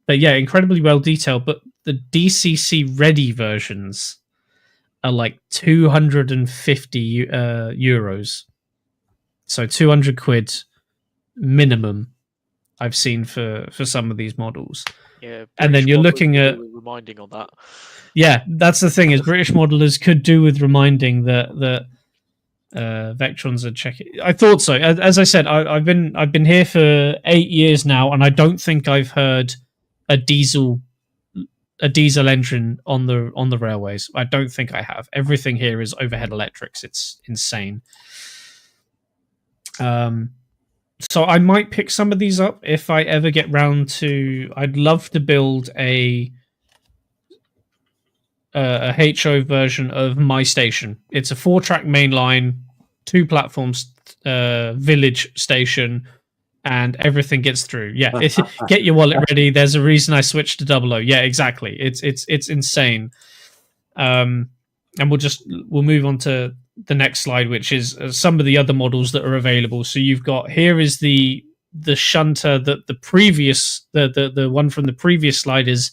But yeah, incredibly well detailed. But the DCC ready versions are like 250 euros. So 200 quid minimum I've seen for some of these models. Yeah, and then you're looking at reminding on that. Yeah, that's the thing, is British modelers could do with reminding that Vectrons are checking. I thought so. As I said, I've been here for 8 years now, and I don't think I've heard a diesel engine on the railways. I don't think I have. Everything here is overhead electrics. It's insane. So I might pick some of these up if I ever get round to. I'd love to build a HO version of my station. It's a 4-track main line, 2 platforms, village station, and everything gets through. Yeah, get your wallet ready. There's a reason I switched to 00. Yeah, exactly. It's insane. And we'll move on to the next slide, which is some of the other models that are available. So you've got, here is the shunter that the one from the previous slide is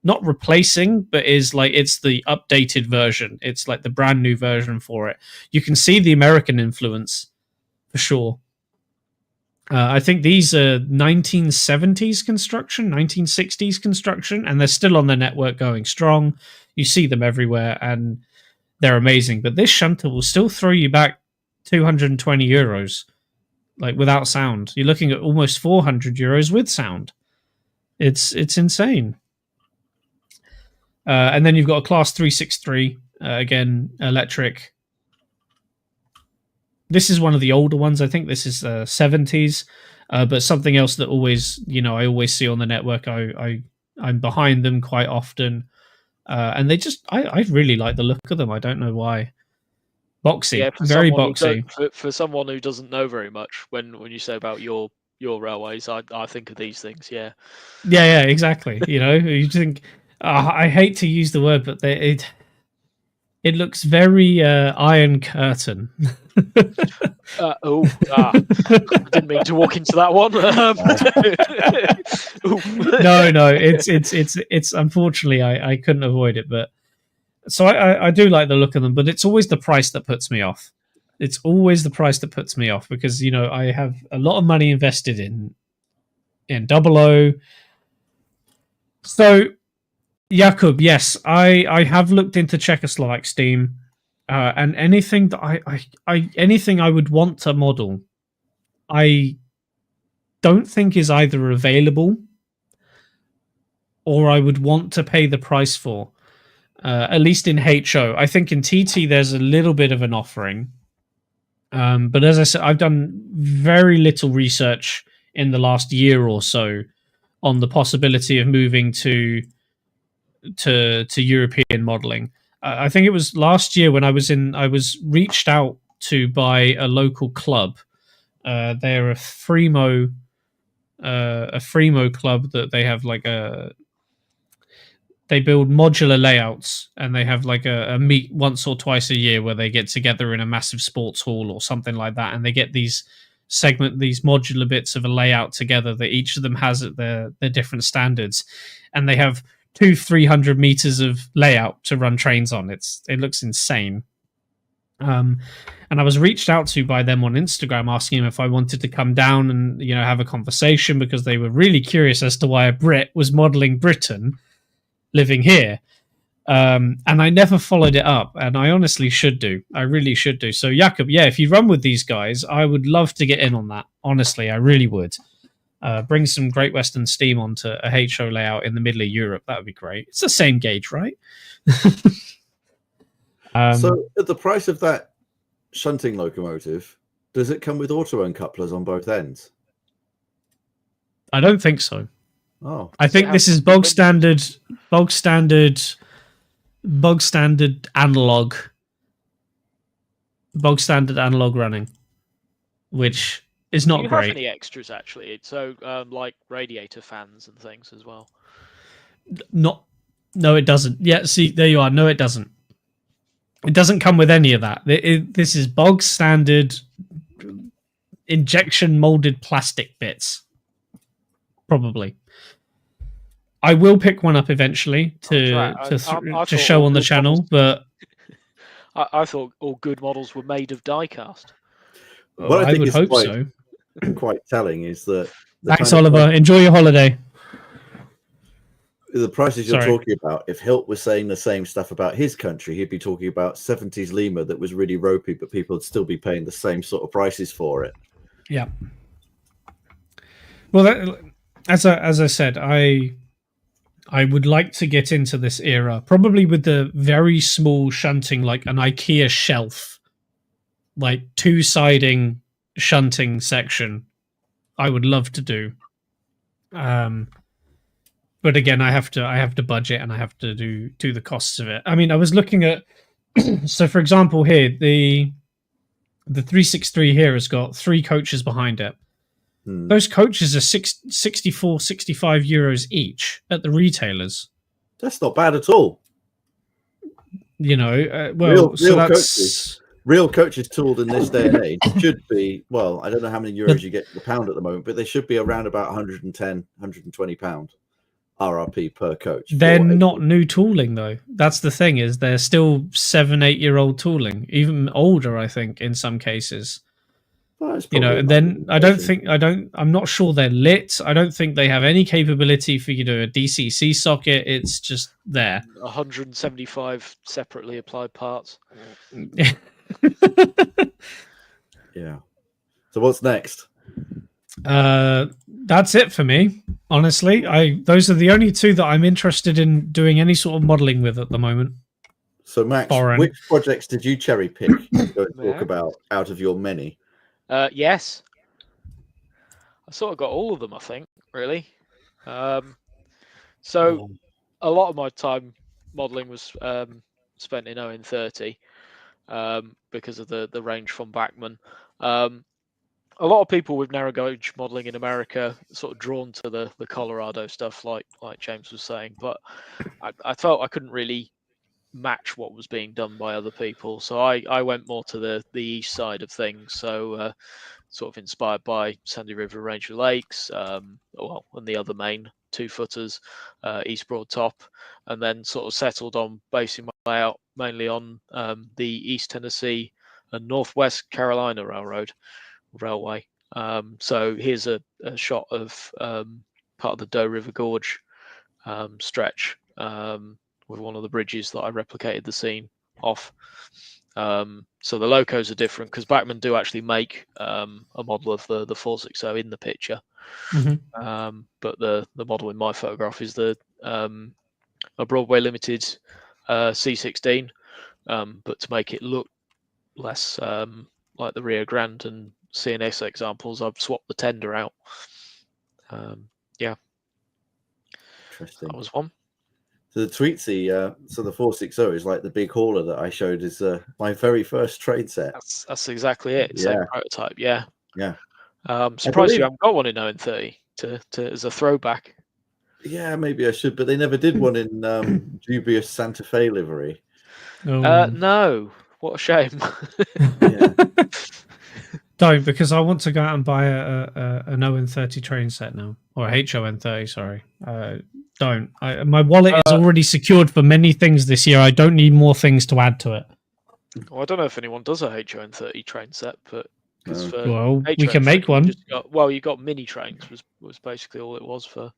not replacing, but is like, it's the updated version. It's like the brand new version for it. You can see the American influence for sure. I think these are 1970s construction, 1960s construction, and they're still on the network going strong. You see them everywhere, and they're amazing. But this shunter will still throw you back 220 euros, like without sound. You're looking at almost 400 euros with sound. It's insane. And then you've got a Class 363, again, electric. This is one of the older ones. I think this is 70s, but something else that always, I always see on the network. I'm behind them quite often. And they just, I really like the look of them. I don't know why. Boxy, yeah, very boxy. For someone who doesn't know very much, when you say about your railways, I think of these things. Yeah, exactly. You think, I hate to use the word, but it looks very Iron Curtain. I didn't mean to walk into that one. No, it's unfortunately I couldn't avoid it, but so I do like the look of them, but it's always the price that puts me off. It's always the price that puts me off, because I have a lot of money invested in 00. So Jakub, yes, I have looked into Czechoslovak Steam. And anything that anything I would want to model, I don't think is either available or I would want to pay the price for. at least in HO. I think in TT there's a little bit of an offering. But as I said, I've done very little research in the last year or so on the possibility of moving to European modeling. I think it was last year when I was reached out to by a local club. They're a Fremo club that they have they build modular layouts, and they have like a meet once or twice a year where they get together in a massive sports hall or something like that, and they get these modular bits of a layout together that each of them has at their different standards, and they have 200-300 meters of layout to run trains on. It looks insane. And I was reached out to by them on Instagram asking if I wanted to come down and have a conversation, because they were really curious as to why a Brit was modeling Britain living here. And I never followed it up, and I honestly should do. I really should do. So Jakob, if you run with these guys, I would love to get in on that. Honestly, I really would. Bring some Great Western steam onto a HO layout in the middle of Europe. That would be great. It's the same gauge, right? So at the price of that shunting locomotive, does it come with auto uncouplers on both ends? I don't think so. Oh, I think this is bog standard analog running, which is not great. Do you have any extras actually? So like radiator fans and things as well. No, it doesn't. Yeah, see, there you are. No, it doesn't. It doesn't come with any of that. This is bog standard injection molded plastic bits. Probably. I will pick one up eventually to show on the channel, but I thought all good models were made of die-cast. What I would hope so. Quite telling is that. Thanks, Oliver. Enjoy your holiday. The prices you're talking about, if Hylt was saying the same stuff about his country, he'd be talking about 70s Lima that was really ropey, but people would still be paying the same sort of prices for it. Yeah. Well, as I said, I would like to get into this era, probably with the very small shunting, like an IKEA shelf, like two-siding shunting section. I would love to do. But again, I have to budget, and I have to do the costs of it. I mean, I was looking at so for example here, the 363 here has got 3 coaches behind it. Those coaches are 64, 65 euros each at the retailers. That's not bad at all. Real coaches tooled in this day and age should be, well, I don't know how many euros you get per pound at the moment, but they should be around about 110, 120 pound RRP per coach. They're not new tooling though. That's the thing, is they're still 7-8 year old tooling, even older, I think, in some cases. Well, and then I'm not sure they're lit. I don't think they have any capability for a DCC socket. It's just there. 175 separately applied parts. Yeah. So what's next? That's it for me. Honestly, those are the only 2 that I'm interested in doing any sort of modeling with at the moment. So Max, which projects did you cherry pick to talk about out of your many? Yes, I sort of got all of them, I think, really. So a lot of my time modelling was spent in Owen 30 because of the range from Bachmann. A lot of people with narrow gauge modelling in America sort of drawn to the Colorado stuff, like James was saying, but I felt I couldn't really match what was being done by other people, so I went more to the east side of things. So sort of inspired by Sandy River Ranger Lakes, and the other main 2-footers, East Broad Top, and then sort of settled on basing my layout mainly on the East Tennessee and Northwest Carolina Railway. So here's a shot of part of the Doe River Gorge stretch with one of the bridges that I replicated the scene off. So the locos are different because Bachmann do actually make a model of the 460 in the picture. Mm-hmm. But the model in my photograph is a Broadway Limited C16, but to make it look less like the Rio Grande and CNS examples, I've swapped the tender out. Yeah. Interesting. That was one. So the Tweetsy, so the 460 is like the big hauler that I showed is my very first train set. That's exactly it. Same prototype. Yeah. Yeah. Surprised you haven't got one in 930 to as a throwback. Yeah, maybe I should, but they never did one in dubious Santa Fe livery. No. What a shame. Yeah. Don't, because I want to go out and buy an ON30 train set now, or a HON30. Sorry, don't. My wallet is already secured for many things this year. I don't need more things to add to it. Well, I don't know if anyone does a HON30 train set, but we can make one. You got mini trains was basically all it was for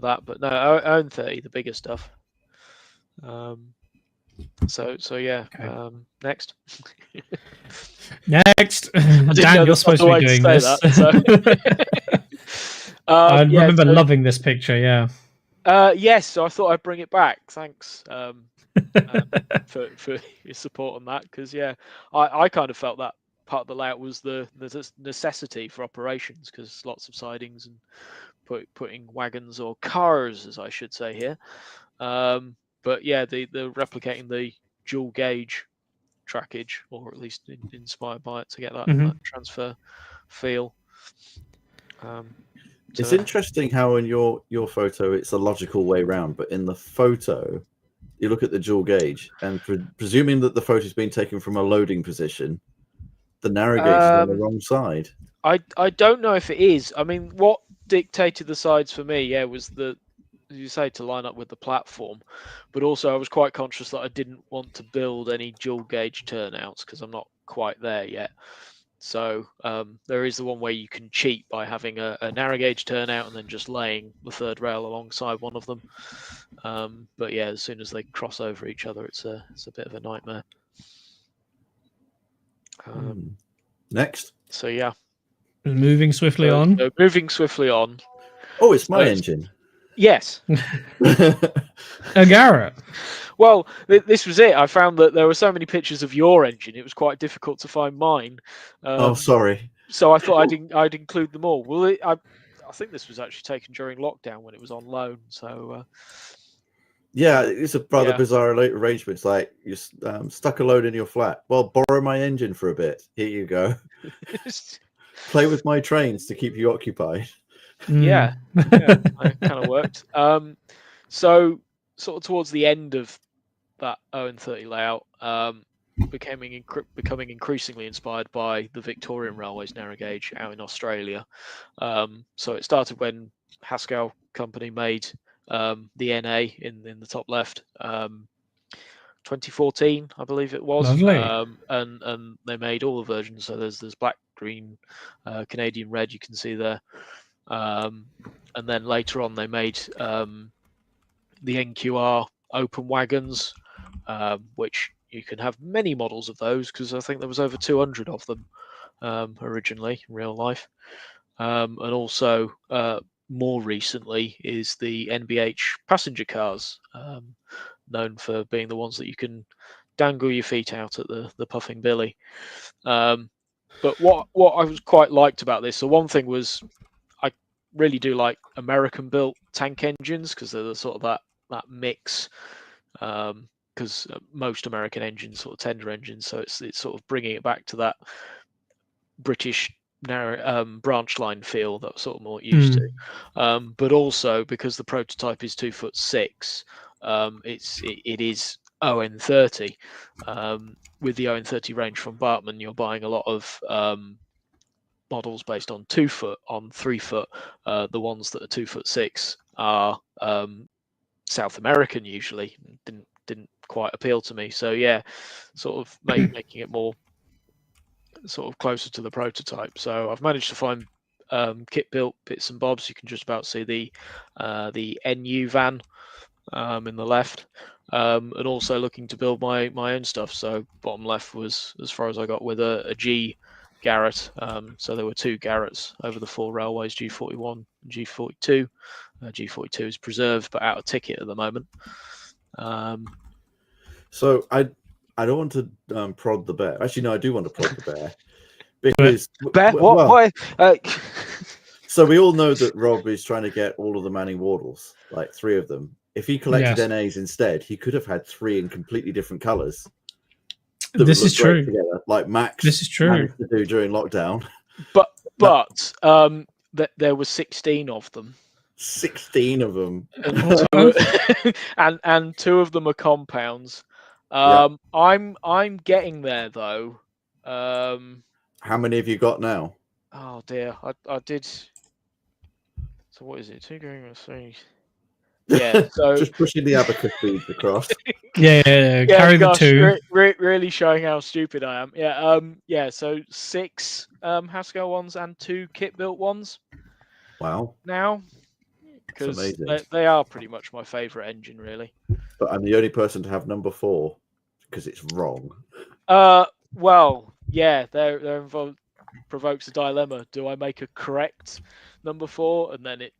that. But no, ON30, the bigger stuff. So yeah. Okay. Next. Next, Dan, you're supposed to be doing this. I remember loving this picture. Yeah. Yes, so I thought I'd bring it back. Thanks for your support on that, because I kind of felt that part of the layout was the necessity for operations, because lots of sidings and putting wagons or cars, as I should say here. But yeah, the replicating the dual gauge trackage, or at least inspired by it, to get that transfer feel. It's interesting how in your photo it's a logical way round, but in the photo you look at the dual gauge, and presuming that the photo's been taken from a loading position, the narrow gauge is on the wrong side. I don't know if it is. I mean, what dictated the sides for me, was as you say, to line up with the platform, but also I was quite conscious that I didn't want to build any dual gauge turnouts because I'm not quite there yet. So there is the one way you can cheat by having a narrow gauge turnout and then just laying the third rail alongside one of them. But yeah, as soon as they cross over each other, it's a bit of a nightmare. Next. So yeah. Moving swiftly on. Moving swiftly on. Oh, it's my engine. Yes. A Garrett. Well, this was it. I found that there were so many pictures of your engine, it was quite difficult to find mine. Sorry. So I thought I'd include them all. Well, I think this was actually taken during lockdown when it was on loan. So yeah, it's a rather bizarre arrangement. It's like you stuck a load in your flat. Well, borrow my engine for a bit. Here you go. Play with my trains to keep you occupied. Yeah, it kind of worked. So sort of towards the end of that ON30 layout, becoming increasingly inspired by the Victorian Railways narrow gauge out in Australia. So it started when Haskell Company made the NA in the top left, 2014, I believe it was. Lovely. And they made all the versions. So there's black, green, Canadian red. You can see there. And then later on, they made the NQR open wagons, which you can have many models of those, because I think there was over 200 of them originally in real life. And also more recently is the NBH passenger cars, known for being the ones that you can dangle your feet out at the Puffing Billy. But what I was quite liked about this, so one thing was I really do like American built tank engines, because they're the sort of that mix, because most American engines sort of tender engines, so it's sort of bringing it back to that British narrow branch line feel that we're sort of more used to, but also because the prototype is 2'6", it is ON30. With the ON30 range from Bartman, you're buying a lot of models based on 2 foot, on 3 foot. The ones that are 2'6" are South American usually. Didn't quite appeal to me. So yeah, sort of making it more sort of closer to the prototype. So I've managed to find kit built bits and bobs. You can just about see the NU van in the left, and also looking to build my own stuff. So bottom left was as far as I got with a G Garrett. So there were 2 Garretts over the 4 railways, G41 and G42. G42 is preserved but out of ticket at the moment. So I don't want to prod the bear. Actually, no, I do want to prod the bear because bear. What? Well, why? So we all know that Rob is trying to get all of the Manning Wardles, like 3 of them. If he collected NAs instead, he could have had 3 in completely different colours. This is true. Together, like Max. This is true. To do during lockdown. But there were 16 of them. 16 of them, and 2 of them are compounds. I'm getting there though. How many have you got now? Oh dear, I did. So what is it? 2 going with 3. Yeah, so just pushing the abacus beads across. Carry gosh, the 2. Really showing how stupid I am. Yeah. So 6 Haskell ones and 2 kit built ones. Wow. Now, because they are pretty much my favourite engine, really. But I'm the only person to have number 4 because it's wrong. Well, yeah, they're involved. Provokes a dilemma. Do I make a correct number 4 and then it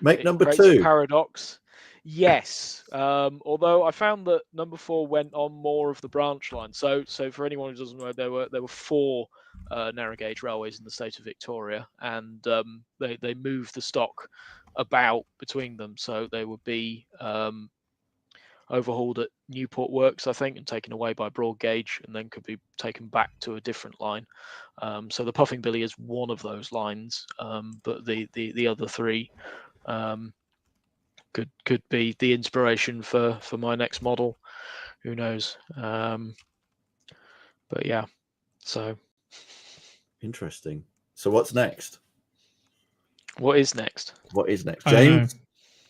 number creates 2 a paradox? Yes. Although I found that number 4 went on more of the branch line. So for anyone who doesn't know, there were 4 narrow gauge railways in the state of Victoria, and they moved the stock about between them. So they would be overhauled at Newport Works, I think, and taken away by Broad Gauge, and then could be taken back to a different line. So the Puffing Billy is one of those lines, but the other 3 could be the inspiration for my next model. Who knows? But yeah, so interesting. So what's next? What is next? What is next, James?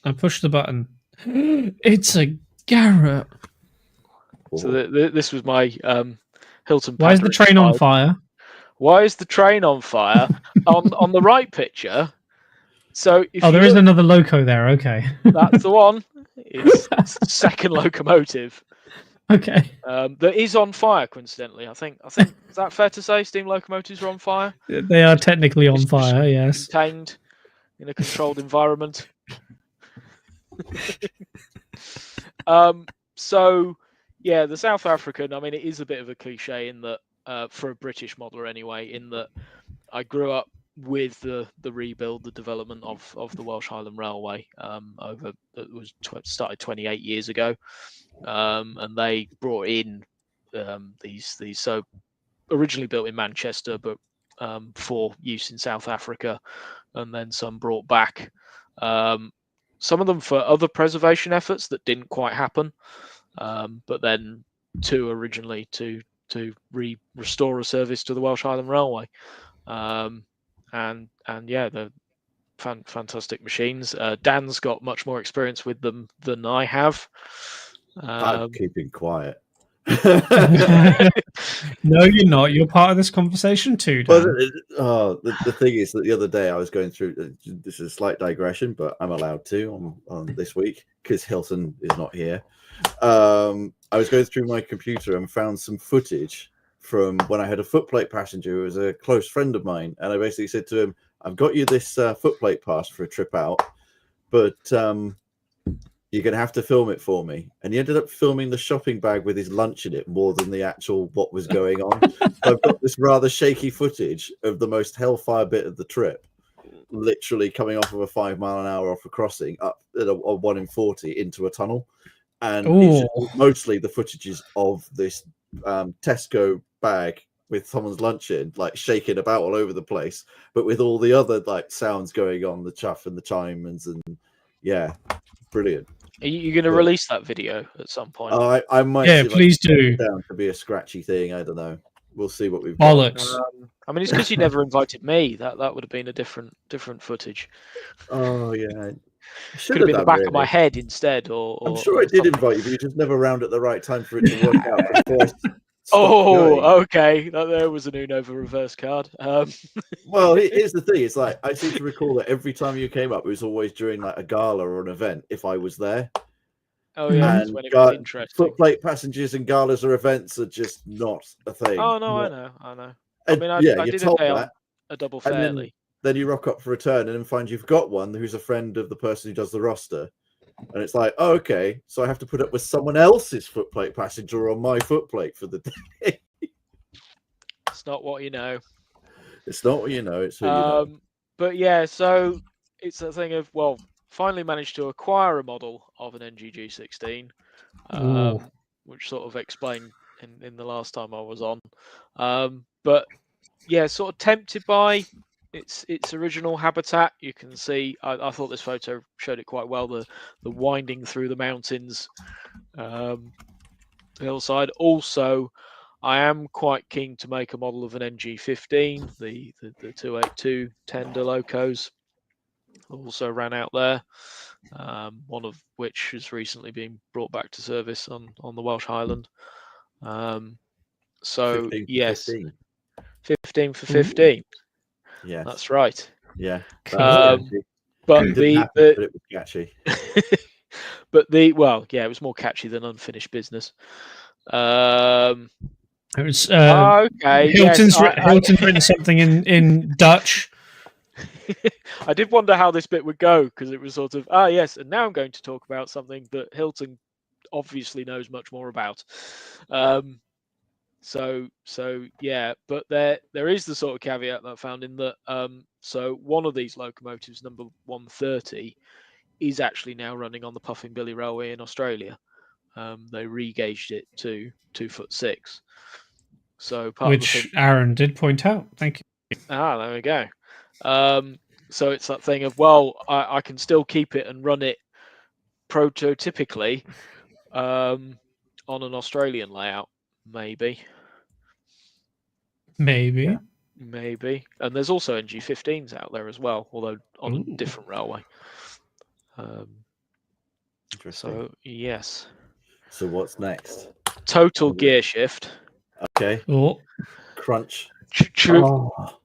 I pushed the button. It's a Garrett. So this was my Hilton. Why is the train on fire? Why is the train on fire? on the right picture. So there is another loco there. Okay, that's the one. It's the second locomotive. Okay. That is on fire. Coincidentally, I think is that fair to say? Steam locomotives are on fire. They are technically on fire. Yes. Contained in a controlled environment. So yeah, the South African, I mean, it is a bit of a cliche in that for a British modeler anyway, in that I grew up with the rebuild, the development of the Welsh Highland Railway started 28 years ago, and they brought in these so originally built in Manchester, but for use in South Africa, and then some brought back. Some of them for other preservation efforts that didn't quite happen, but then 2 originally to restore a service to the Welsh Highland Railway, and yeah, they're fantastic machines. Dan's got much more experience with them than I have. I'm keeping quiet. No, you're not. You're part of this conversation too, Dan. Well, the thing is that the other day I was going through. This is a slight digression, but I'm allowed to on this week because Hilton is not here. I was going through my computer and found some footage from when I had a footplate passenger who was a close friend of mine, and I basically said to him, "I've got you this footplate pass for a trip out, but you're going to have to film it for me." And he ended up filming the shopping bag with his lunch in it more than the actual what was going on. So I've got this rather shaky footage of the most hellfire bit of the trip, literally coming off of a 5 mile an hour off a crossing up at a 1 in 40 into a tunnel. And it's mostly the footages of this Tesco bag with someone's lunch in, like shaking about all over the place, but with all the other like sounds going on, the chuff and the chimes, and yeah, brilliant. Are you going to release that video at some point? I might. Yeah, please do. Down to be a scratchy thing. I don't know. We'll see what we've bollocks. I mean, it's because you never invited me. That would have been a different footage. Oh yeah, could have been the back of my head instead. Or I'm sure I did invite you, but you just never round at the right time for it to work out. Okay. There was an Unova reverse card. Well, here's the thing. It's like I seem to recall that every time you came up, it was always during like a gala or an event. If I was there. Oh yeah, that's when it was interesting. Footplate passengers and galas or events are just not a thing. Oh no, I know. I mean, I did a day on a double fairly. Then you rock up for a turn and then find you've got one who's a friend of the person who does the roster, And it's like, oh, okay, so I have to put up with someone else's footplate passenger on my footplate for the day. It's not what you know. It's not what you know, it's who you know. But yeah, so it's a thing of, well, finally managed to acquire a model of an NGG16, which sort of explained in the last time I was on. But yeah, sort of tempted by its original habitat. You can see, I thought this photo showed it quite well, the winding through the mountains, hillside. Also, I am quite keen to make a model of an NG15, the 282 tender locos. Also ran out there, one of which has recently been brought back to service on the Welsh Highland. So 15 yes, 15. 15 for 15. Yes, that's right. Yeah, but it was catchy. But it was more catchy than Unfinished Business. It was okay. Hilton's written something in Dutch. I did wonder how this bit would go, because it was sort of, yes, and now I'm going to talk about something that Hilton obviously knows much more about. So yeah, but there is the sort of caveat that I found in that. So one of these locomotives, number 130, is actually now running on the Puffing Billy Railway in Australia. They re-gauged it to 2'6". So which Aaron did point out. Thank you. There we go. So it's that thing of, well, I can still keep it and run it prototypically on an Australian layout, maybe. Maybe. And there's also NG15s out there as well, although on a different railway. So yes. So what's next? Total gear shift. Okay. Crunch.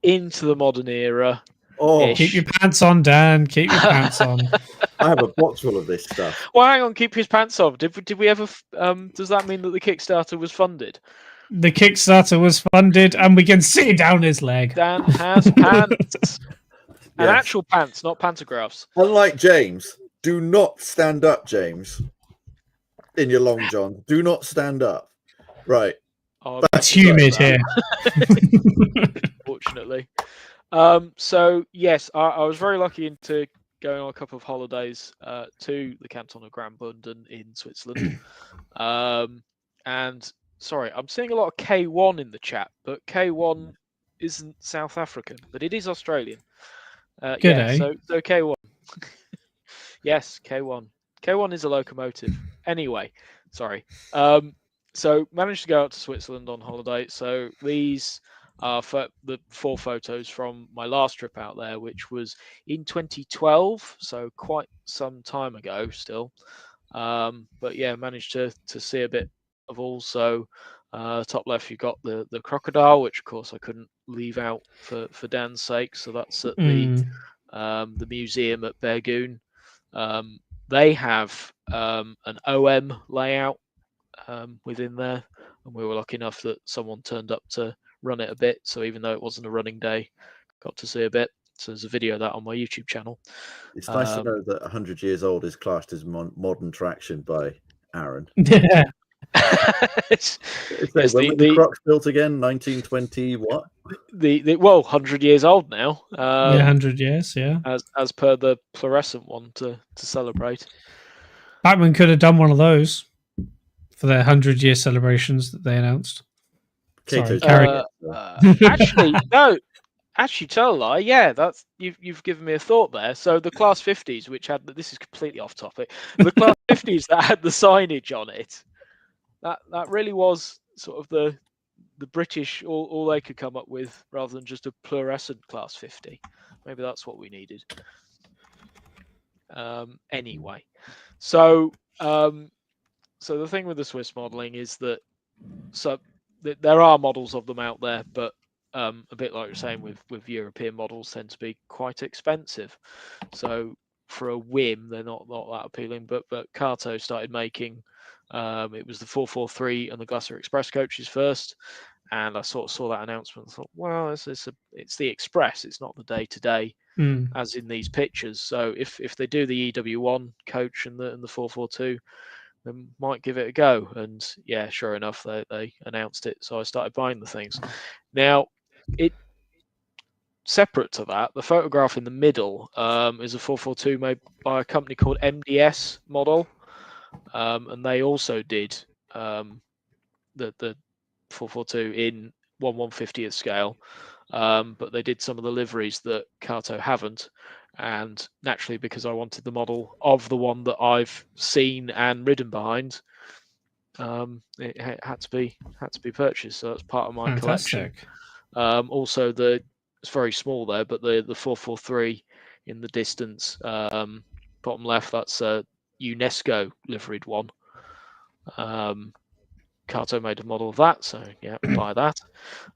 Into the modern era. Keep your pants on, Dan. Keep your pants on. I have a box full of this stuff. Well, hang on. Keep his pants on. Did we ever? Does that mean that the Kickstarter was funded? The Kickstarter was funded, and we can see down his leg. Dan has pants. And actual pants, not pantographs. Unlike James, do not stand up, James. In your long john, do not stand up. Right. Oh, that's humid here. Fortunately. So yes, I was very lucky into going on a couple of holidays to the canton of Graubünden in Switzerland. And sorry, I'm seeing a lot of K1 in the chat, but K1 isn't South African, but it is Australian. So K1. Yes, K1. K1 is a locomotive. Anyway, sorry. So managed to go out to Switzerland on holiday. So these are the 4 photos from my last trip out there, which was in 2012, so quite some time ago still. But yeah, managed to see a bit of all. So top left, you got the crocodile, which of course I couldn't leave out for Dan's sake. So that's at the museum at Bergoon. They have an OM layout within there, and we were lucky enough that someone turned up to run it a bit. So even though it wasn't a running day, got to see a bit. So there's a video of that on my YouTube channel. It's nice to know that 100 years old is classed as modern traction by Aaron. Yeah. When were the Crocs built again? 1920 what? The 100 years old now. 100 years, yeah. As per the fluorescent one to celebrate. Batman could have done one of those for their 100-year celebrations that they announced. Sorry, actually, no. Actually, tell a lie. Yeah, that's you've given me a thought there. So the Class 50s, which had this is completely off topic. The Class 50s that had the signage on it, that really was sort of the British all they could come up with, rather than just a fluorescent Class 50. Maybe that's what we needed. Anyway, so the thing with the Swiss modelling is that there are models of them out there, but a bit like you're saying with European models, tend to be quite expensive. So for a whim, they're not that appealing. But Kato started making it was the 443 and the Glasser Express coaches first, and I sort of saw that announcement and thought, well, it's the Express, it's not the day-to-day as in these pictures. So if they do the EW1 coach and the 442, then might give it a go. And yeah, sure enough, they announced it, so I started buying the things. Now, separate to that, the photograph in the middle is a 442 made by a company called MDS Model, and they also did the 442 in 1/150th scale, but they did some of the liveries that Kato haven't. And naturally, because I wanted the model of the one that I've seen and ridden behind, it had to be purchased. So that's part of my collection. Also, it's very small there, but the 443 in the distance, bottom left, that's a UNESCO liveried one. Kato made a model of that, so yeah, buy that.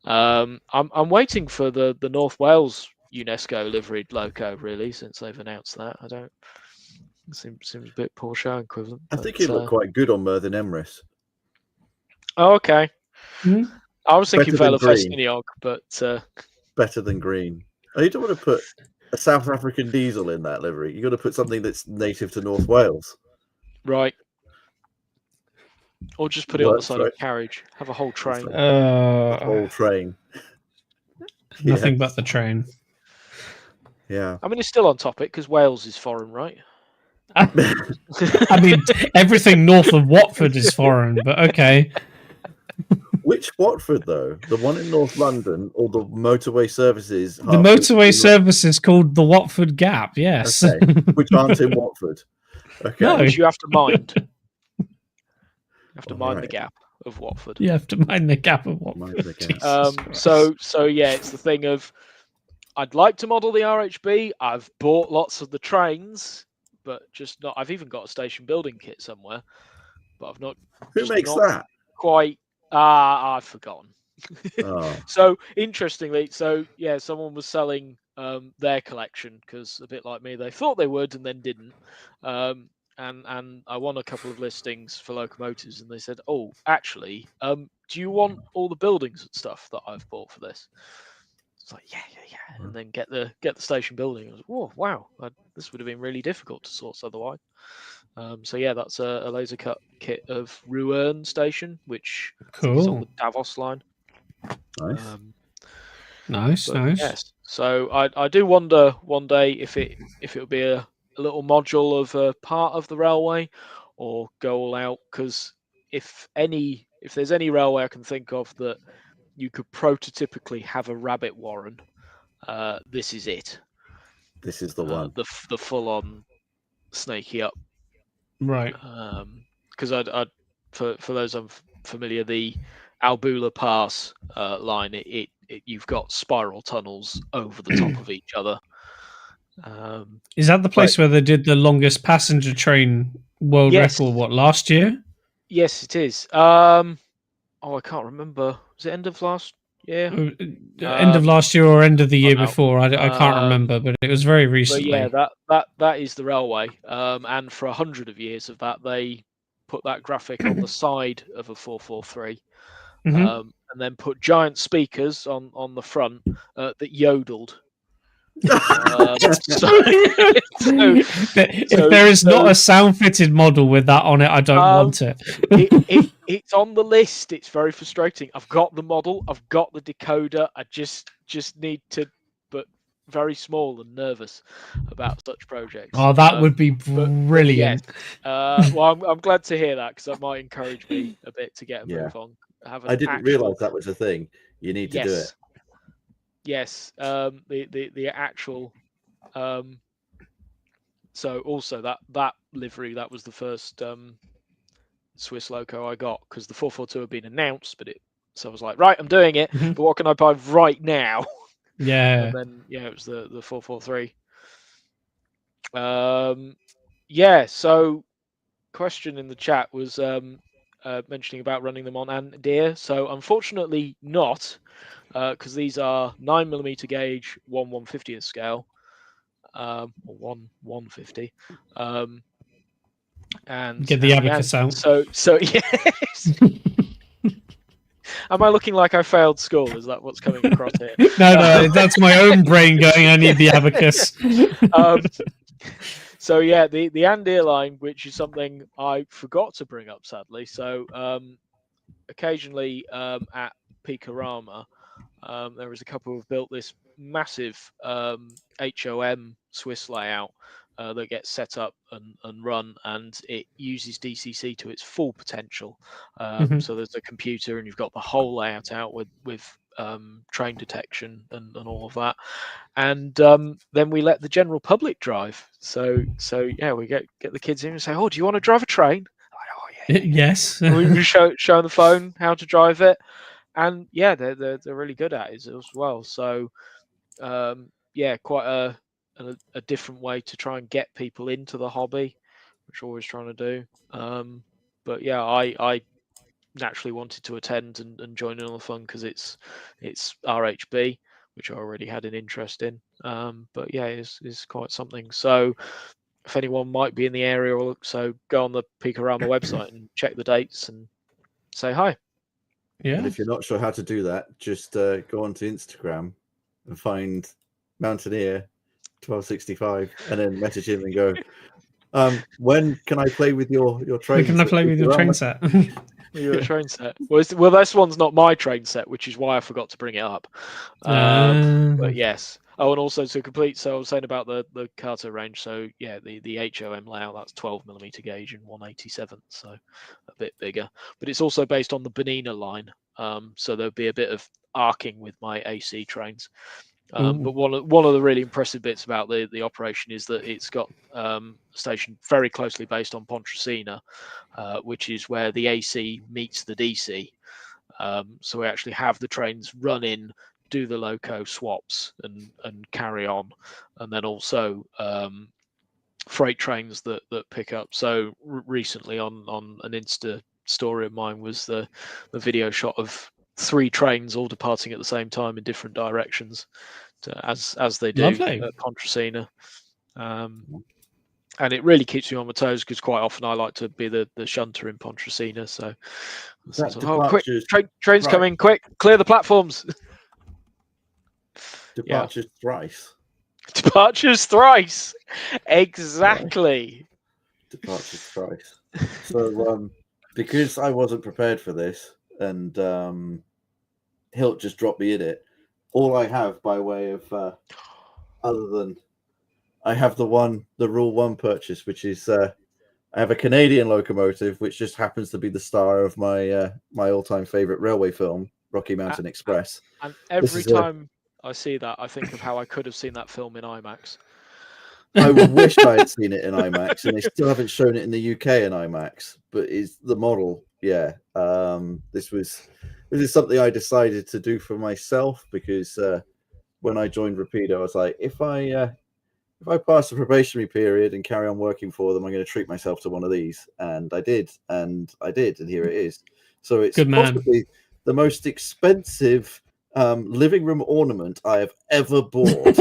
I'm waiting for the North Wales UNESCO liveried loco, really, since they've announced that. I don't. It seems a bit poor show equivalent. I think it looked quite good on Merthin Emrys. Oh, okay. Mm-hmm. I was thinking Vela Festiniog, but better than green. Oh, you don't want to put a South African diesel in that livery. You got to put something that's native to North Wales, right? Or just put it on the side of a carriage. Have a whole train. A whole train. Nothing but the train. Yeah. I mean, it's still on topic because Wales is foreign, right? I mean, everything north of Watford is foreign, but okay. Which Watford, though? The one in North London or the motorway services? The motorway service is called the Watford Gap, yes. Okay. Which aren't in Watford. Okay. No, which you have to mind. You have to mind the gap of Watford. You have to mind the gap of Watford. So yeah, it's the thing of I'd like to model the RHB. I've bought lots of the trains, but just not. I've even got a station building kit somewhere, but I've not. Who makes that? Quite. I've forgotten. Oh. So interestingly, someone was selling their collection because a bit like me, they thought they would and then didn't. And I won a couple of listings for locomotives, and they said, "Oh, actually, do you want all the buildings and stuff that I've bought for this?" It's like, yeah, and then get the station building. I was like, "Oh, wow, this would have been really difficult to source otherwise." So yeah, that's a laser cut kit of Rouen station, which is on the Davos line. Nice. Nice. Yes. So I do wonder one day if it would be a little module of a part of the railway, or go all out. Because if there's any railway I can think of that you could prototypically have a rabbit warren, this is it. This is the one. The full on snaky up. Right. Because for those unfamiliar, the Albula Pass line, you've got spiral tunnels over the top of each other. Is that the place where they did the longest passenger train world record? Last year? Yes, it is. I can't remember. Was it end of last year? End of last year or end of the year before? I can't remember, but it was very recently. But yeah, that is the railway. And for 100 of years of that, they put that graphic on the side of a 443. And then put giant speakers on the front that yodeled. If there is not a sound fitted model with that on it, I don't want it. It's on the list. It's very frustrating. I've got the model, I've got the decoder. I just need to, but very small and nervous about such projects. Oh, that would be brilliant. Well, I'm glad to hear that, because that might encourage me a bit to get a move on. I didn't realise that was a thing. You need to do it. Yes, the actual. So also that livery, that was the first Swiss loco I got, because the 442 had been announced, so I was like, right, I'm doing it, but what can I buy right now? Yeah. And then it was the 443. So question in the chat was mentioning about running them on Andir. So unfortunately not. Because these are 9mm gauge 1/150th scale, or 1/150, and get the abacus out. So yes. Am I looking like I failed school? Is that what's coming across here? No, that's my own brain going, I need the abacus. So yeah, the Andeer line, which is something I forgot to bring up, sadly. So occasionally at Picorama, there was a couple who've built this massive HOM Swiss layout that gets set up and run, and it uses DCC to its full potential. So there's a computer, and you've got the whole layout out with train detection and all of that. And then we let the general public drive. So yeah, we get the kids in and say, "Oh, do you want to drive a train?" Oh yeah. Yes. We show the phone how to drive it, and yeah, they're really good at it as well. So yeah, quite a different way to try and get people into the hobby, which we're always trying to do. But yeah, I naturally wanted to attend and join in on the fun because it's RHB, which I already had an interest in. But yeah, it's quite something. So if anyone might be in the area, or so go on the Picorama website and check the dates and say hi. Yeah. And if you're not sure how to do that, just go onto Instagram and find Mountaineer 1265 and then message him and go, when can I play with your train? When can I play with your train set? Your train set. Well, this one's not my train set, which is why I forgot to bring it up. But yes. Oh, and also to complete, so I was saying about the Carter range. So yeah, the HOM layout, that's 12mm gauge and 1/87, so a bit bigger. But it's also based on the Bonina line, so there'll be a bit of arcing with my AC trains. But one of the really impressive bits about the operation is that it's got a station very closely based on Pontresina, which is where the AC meets the DC. So we actually have the trains run in, do the loco swaps and carry on, and then also freight trains that pick up. So recently on an Insta story of mine was the video shot of 3 trains all departing at the same time in different directions, as they do at Pontresina. And it really keeps me on my toes because quite often I like to be the shunter in Pontresina. So, quick, train's coming, quick, clear the platforms. Departures thrice. Departures thrice. Exactly. Departures thrice. So because I wasn't prepared for this and Hylt just dropped me in it, all I have by way of other than I have the Rule 1 purchase, which is I have a Canadian locomotive, which just happens to be the star of my my all-time favorite railway film, Rocky Mountain Express. And every time I see that, I think of how I could have seen that film in IMAX. I wish I had seen it in IMAX, and they still haven't shown it in the UK in IMAX. But is the model? Yeah, this is something I decided to do for myself because when I joined Rapido, I was like, if I pass the probationary period and carry on working for them, I'm going to treat myself to one of these, and I did, and here it is. So it's possibly the most expensive living room ornament I have ever bought.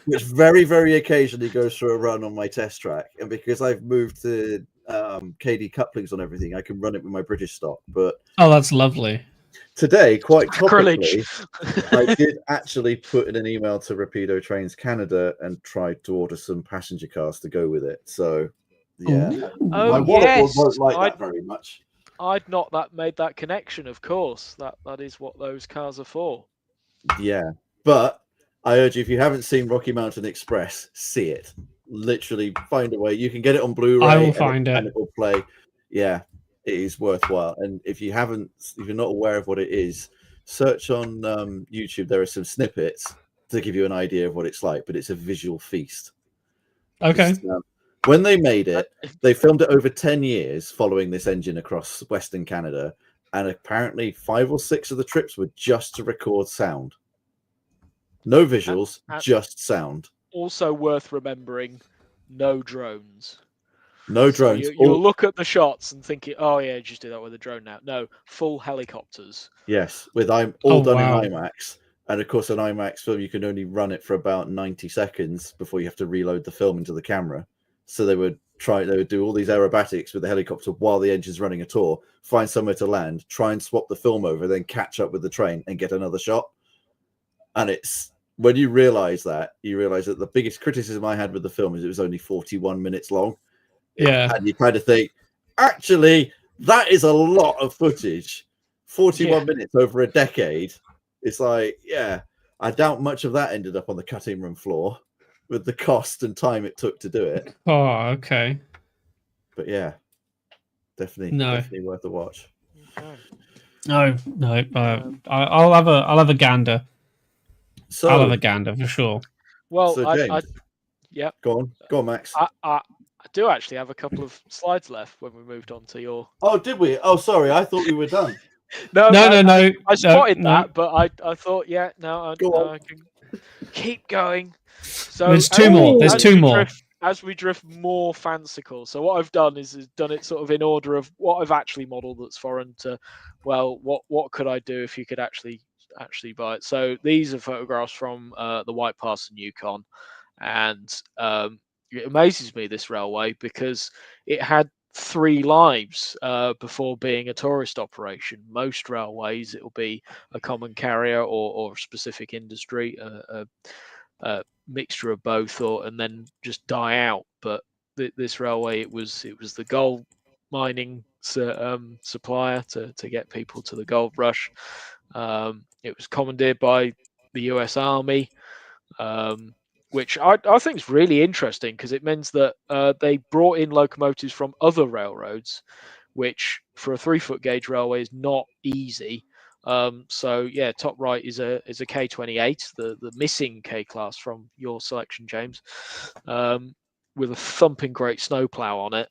Which very, very occasionally goes for a run on my test track. And because I've moved to KD couplings on everything, I can run it with my British stock. But that's lovely. Today, quite topically, I did actually put in an email to Rapido Trains Canada and tried to order some passenger cars to go with it. So, yeah. My wallet won't like that very much. I'd not made that connection, of course. That is what those cars are for. Yeah. But I urge you, if you haven't seen Rocky Mountain Express, see it. Literally find a way. You can get it on Blu-ray. I will find it. And it will play. Yeah, it is worthwhile. And if you're not aware of what it is, search on YouTube. There are some snippets to give you an idea of what it's like, but it's a visual feast. Okay. When they made it, they filmed it over 10 years following this engine across Western Canada. And apparently 5 or 6 of the trips were just to record sound. No visuals, just sound. Also worth remembering, no drones. No drones. You'll look at the shots and think, oh yeah, just do that with a drone now. No, full helicopters. Yes, with done in IMAX. And of course, an IMAX film, you can only run it for about 90 seconds before you have to reload the film into the camera. So they were they would do all these aerobatics with the helicopter while the engine's running a tour, find somewhere to land, try and swap the film over, then catch up with the train and get another shot. And it's when you realize that the biggest criticism I had with the film is it was only 41 minutes long. Yeah. And you kind of think, actually, that is a lot of footage. 41 minutes over a decade. It's like, yeah, I doubt much of that ended up on the cutting room floor with the cost and time it took to do it. Oh, okay. But yeah, definitely worth a watch. Okay. No. I'll have a gander. So I'll have a gander for sure. Well, so James, yeah. Go on, Max. I do actually have a couple of slides left when we moved on to your. Oh, did we? Oh, sorry, I thought we were done. No. I spotted no. that, but I thought, I can keep going. So there's two more. There's two more. As we drift more fanciful. So what I've done is done it sort of in order of what I've actually modelled that's foreign to, well, what could I do if you could actually buy it? So these are photographs from the White Pass in Yukon, and it amazes me, this railway, because it had 3 lives before being a tourist operation. Most railways, it will be a common carrier or a specific industry, a mixture of both, and then just die out. But this railway, it was the gold mining supplier to get people to the gold rush. It was commandeered by the US Army, which I think is really interesting, because it means that they brought in locomotives from other railroads, which for a 3-foot gauge railway is not easy. So yeah, top right is a K28, the missing K class from your selection, James, with a thumping great snowplow on it.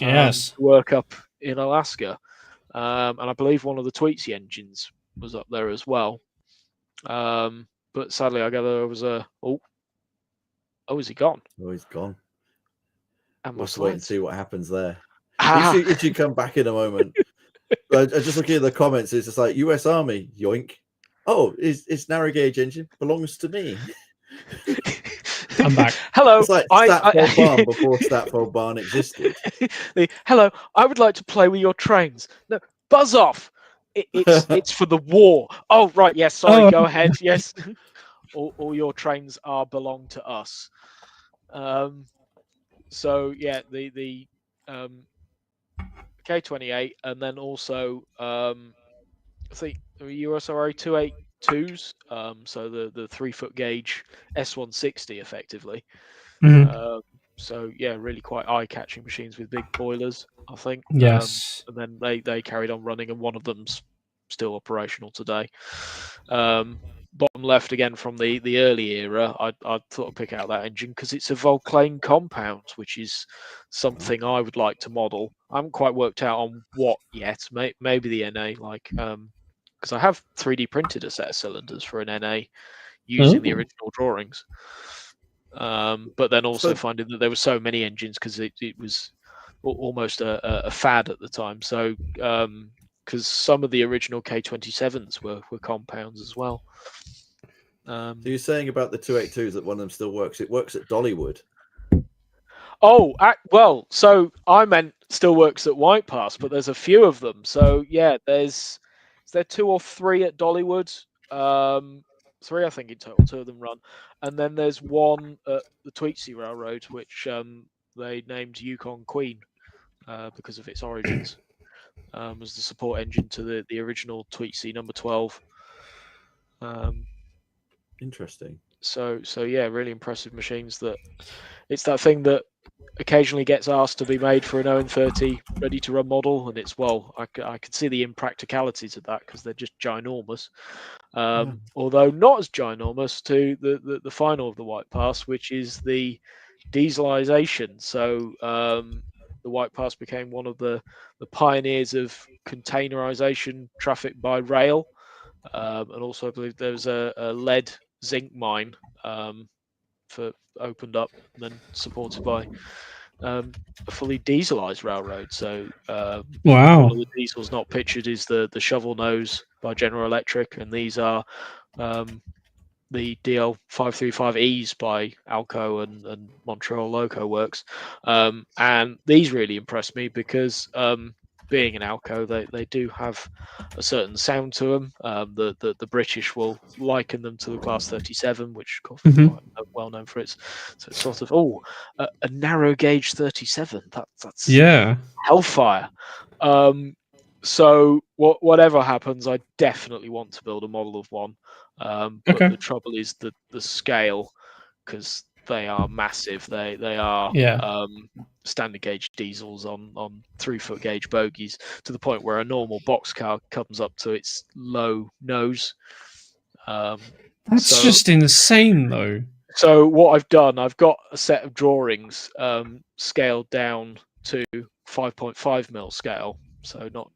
Yes. Work up in Alaska, and I believe one of the Tweetsy engines was up there as well. But sadly, I gather there was a Oh, is he gone? Oh, he's gone. And we'll wait and see what happens there. Ah. It should come back in a moment. I just looking at the comments, it's just like US Army, yoink. Oh, it's narrow gauge engine belongs to me. I'm back. Hello. It's like Statfold Barn before Statfold Barn existed. Hello, I would like to play with your trains. No, buzz off. It's for the war. Oh, right. Yes. Sorry. Go ahead. Yes. All your trains belong to us. So yeah, the K28, and then also I think USRA 282s. So the 3-foot gauge S160 effectively. Mm-hmm. So yeah, really quite eye-catching machines with big boilers, I think. Yes. And then they carried on running, and one of them's still operational today. Bottom left again from the early era, I thought I'd pick out that engine because it's a Volclane compound, which is something I would like to model. I haven't quite worked out on what yet. Maybe the NA, because I have 3D printed a set of cylinders for an NA using the original drawings. But then also finding that there were so many engines, because it was almost a fad at the time. So because some of the original K27s were compounds as well. So you're saying about the 282s that one of them still works? It works at Dollywood. Oh, well, so I meant still works at White Pass, but there's a few of them. So yeah, is there 2 or 3 at Dollywood? 3, I think, in total. 2 of them run, and then there's one at the Tweetsy Railroad, which they named Yukon Queen because of its origins. As the support engine to the original Tweetsy number 12. Interesting. So yeah, really impressive machines. That it's that thing that occasionally gets asked to be made for an ON30 ready to run model, and it's I could see the impracticalities of that because they're just ginormous. Although not as ginormous to the final of the White Pass, which is the dieselization. So the White Pass became one of the pioneers of containerization traffic by rail, and also I believe there was a lead zinc mine opened up and then supported by a fully dieselized railroad. So wow, one of the diesels not pictured is the shovel nose by General Electric, and these are the the DL535Es by Alco and Montreal Loco Works, and these really impressed me because being an Alco, they do have a certain sound to them. The British will liken them to the Class 37, which is quite well known for its. So it's sort of a narrow gauge 37. That's hellfire. So whatever happens, I definitely want to build a model of one. But the trouble is the scale, because they are massive. They are standard gauge diesels on 3-foot gauge bogies, to the point where a normal box car comes up to its low nose. That's just insane, though. So what I've done, I've got a set of drawings scaled down to 5.5 mil scale. So not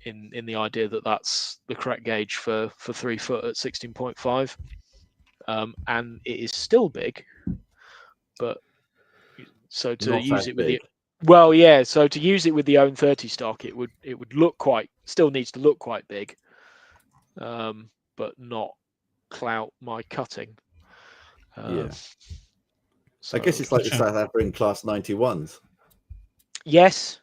in the idea that that's the correct gauge for 3 foot at 16.5, and it is still big, but so to Not use it with big. so to use it with the own 30 stock, it would look still needs to look quite big, but not clout my cutting. So I guess it's like the South African Class 91s. Yes,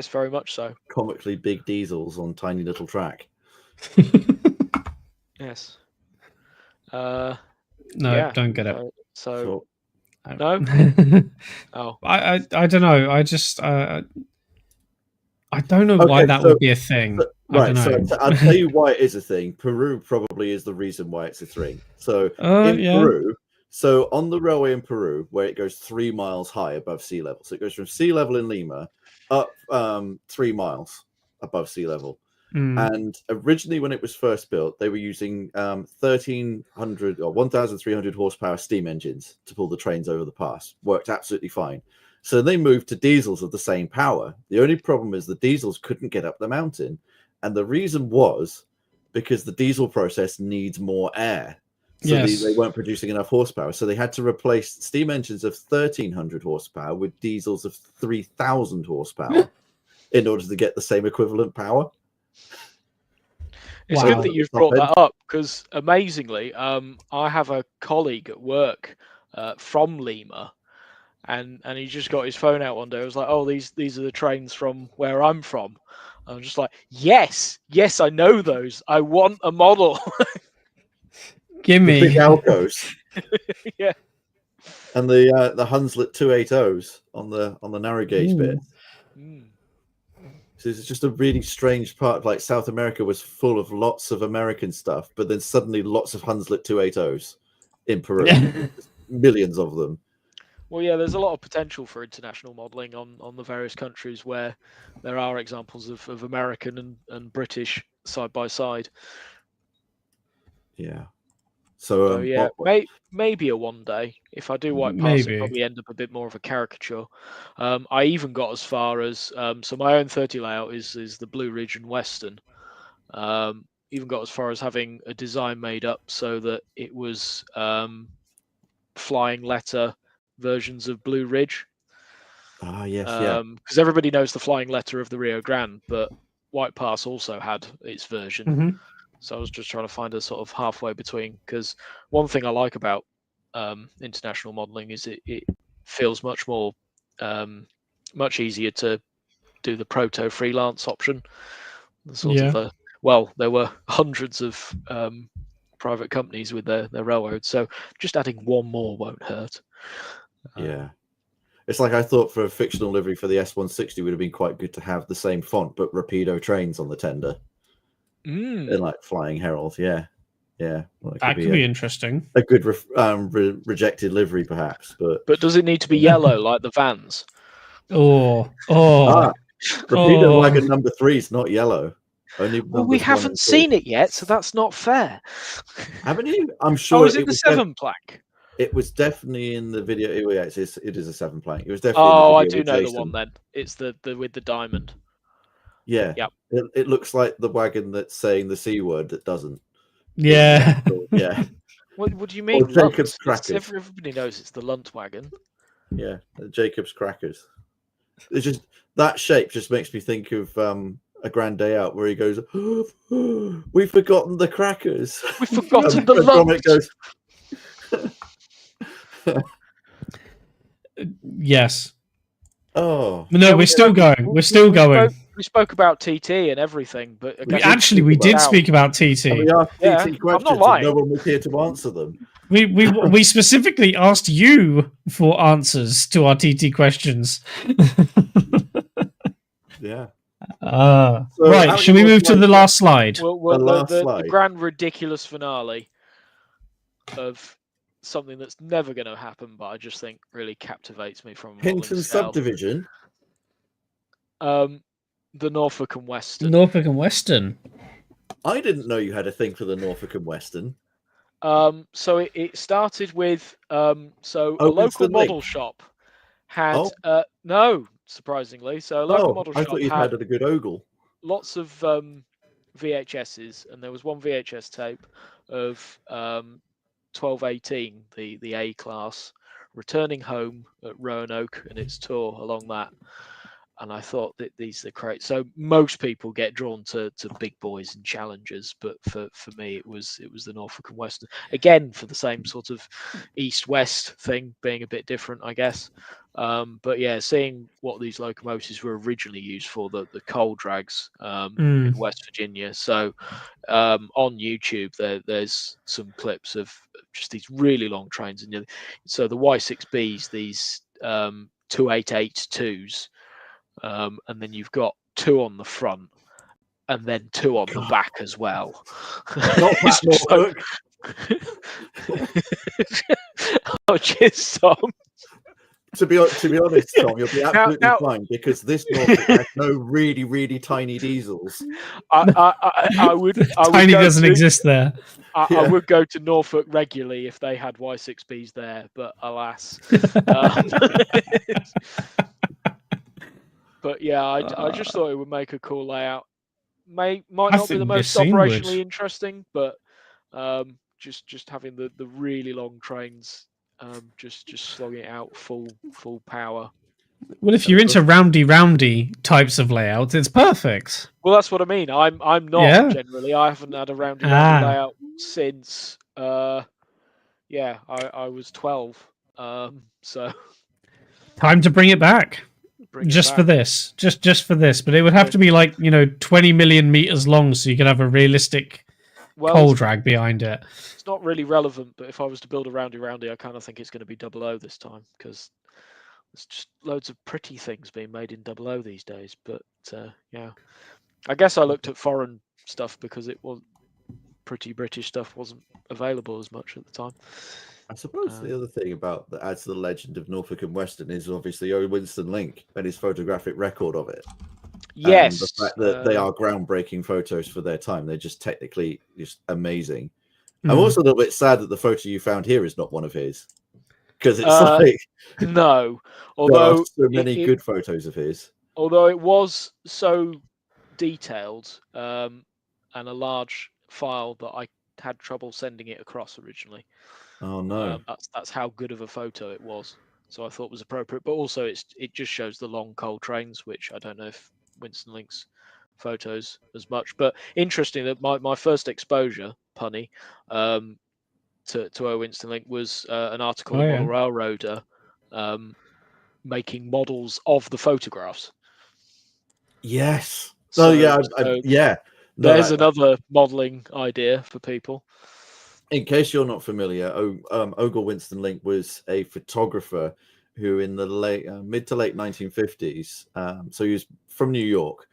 very much so. Comically big diesels on tiny little track. Yes. No, don't get it. So no. Oh, I don't know. I just I don't know why that would be a thing. Right, so I'll tell you why it is a thing. Peru probably is the reason why it's a thing. So Peru, so on the railway in Peru, where it goes 3 miles high above sea level. So it goes from sea level in Lima up 3 miles above sea level. And originally, when it was first built, they were using 1,300 or 1,300 horsepower steam engines to pull the trains over the pass. Worked absolutely fine. So they moved to diesels of the same power. The only problem is the diesels couldn't get up the mountain. And the reason was because the diesel process needs more air. So they weren't producing enough horsepower. So they had to replace steam engines of 1,300 horsepower with diesels of 3,000 horsepower in order to get the same equivalent power. It's good that you've brought that up, because amazingly, I have a colleague at work from Lima, and he just got his phone out one day. I was like, "Oh, these are the trains from where I'm from." I'm just like, yes, I know those. I want a model. Give me the big Alcos. Yeah. And the Hunslet 280s on the narrow gauge bit. So it's just a really strange part. Like South America was full of lots of American stuff, but then suddenly lots of Hunslet 280s in Peru. Millions of them. Well, yeah, there's a lot of potential for international modelling on the various countries where there are examples of American and British side by side. Yeah. So yeah, maybe a one day. If I do white pass, it probably end up a bit more of a caricature. I even got as far as so my own 30 layout is the Blue Ridge and Western. Even got as far as having a design made up so that it was flying letter versions of Blue Ridge. Yes, because everybody knows the flying letter of the Rio Grande, but White Pass also had its version. So I was just trying to find a sort of halfway between, because one thing I like about international modeling is it feels much more much easier to do the proto freelance option. There were hundreds of private companies with their railroads, so just adding one more won't hurt. It's like I thought for a fictional livery for the S160 would have been quite good to have the same font but Rapido trains on the tender. And like Flying Herald, well, that could be interesting. A good rejected livery, perhaps, but does it need to be yellow like the vans? Rapido wagon number 3 is not yellow. Only we haven't seen it yet, so that's not fair. Haven't you? I'm sure. Is it the 7 plank? It was definitely in the video. It is a 7 plank. It was definitely. I do know the one then. It's the with the diamond. Yeah. Yep. It looks like the wagon that's saying the C word that doesn't. Yeah. Yeah. What do you mean? Jacob's Crackers. Everybody knows it's the Lunt wagon. Yeah, Jacob's Crackers. It's just that shape just makes me think of A Grand Day Out, where he goes, "We've forgotten the crackers. We've forgotten the lumps." Goes, yes. Oh no, yeah, we're still going. We're still going. We spoke about TT and everything, but we did speak about TT. And we asked TT questions, I'm not lying. and no one was here to answer them. We specifically asked you for answers to our TT questions. Yeah. Right. Should we move to the last slide? The grand ridiculous finale of something that's never going to happen, but I just think really captivates me from Hinton Subdivision. The Norfolk and Western. Norfolk and Western. I didn't know you had a thing for the Norfolk and Western. So it started with a local model shop had no, surprisingly. So a local model shop. I thought you had a good ogle. Lots of VHSs, and there was one VHS tape of 1218, the A class, returning home at Roanoke and its tour along that. And I thought that these are great. So most people get drawn to big boys and challengers, but for me it was the Norfolk and Western, again for the same sort of east-west thing, being a bit different, I guess. But yeah, seeing what these locomotives were originally used for, the coal drags in West Virginia. So on YouTube there's some clips of just these really long trains, and so the Y6Bs, these 2882s. And then you've got 2 on the front, and then 2 on the back as well. Not that Oh, cheers, Tom. To be honest, Tom, you'll be absolutely fine, because this Norfolk has no really, really tiny diesels. I would tiny doesn't exist there. I would go to Norfolk regularly if they had Y6Bs there, but alas. But yeah, I just thought it would make a cool layout. Might not be the most operationally interesting, but just having the really long trains, just slogging it out full power. Well, if you're into roundy types of layouts, it's perfect. Well, that's what I mean. I'm not generally. I haven't had a roundy layout since I was 12. So time to bring it back. For this, just for this, but it would have to be like 20 million meters long, so you could have a realistic coal drag behind it. It's not really relevant, but if I was to build a roundy, I kind of think it's going to be 00 this time, because there's just loads of pretty things being made in 00 these days. But I guess I looked at foreign stuff because it was pretty British stuff wasn't available as much at the time. I suppose the other thing that adds to the legend of Norfolk and Western is obviously O. Winston Link and his photographic record of it. Yes. And the fact that they are groundbreaking photos for their time. They're just technically just amazing. I'm also a little bit sad that the photo you found here is not one of his. Because it's no. Although there are so many good photos of his. Although it was so detailed and a large file that I had trouble sending it across originally. Oh no! That's how good of a photo it was. So I thought it was appropriate, but also it just shows the long coal trains, which I don't know if Winston Link's photos as much. But interesting that my first exposure, punny, to O. Winston Link was an article in Model Railroader making models of the photographs. Yes. There's another modelling idea for people. In case you're not familiar, Ogle Winston Link was a photographer who, in the mid to late 1950s, so he was from New York,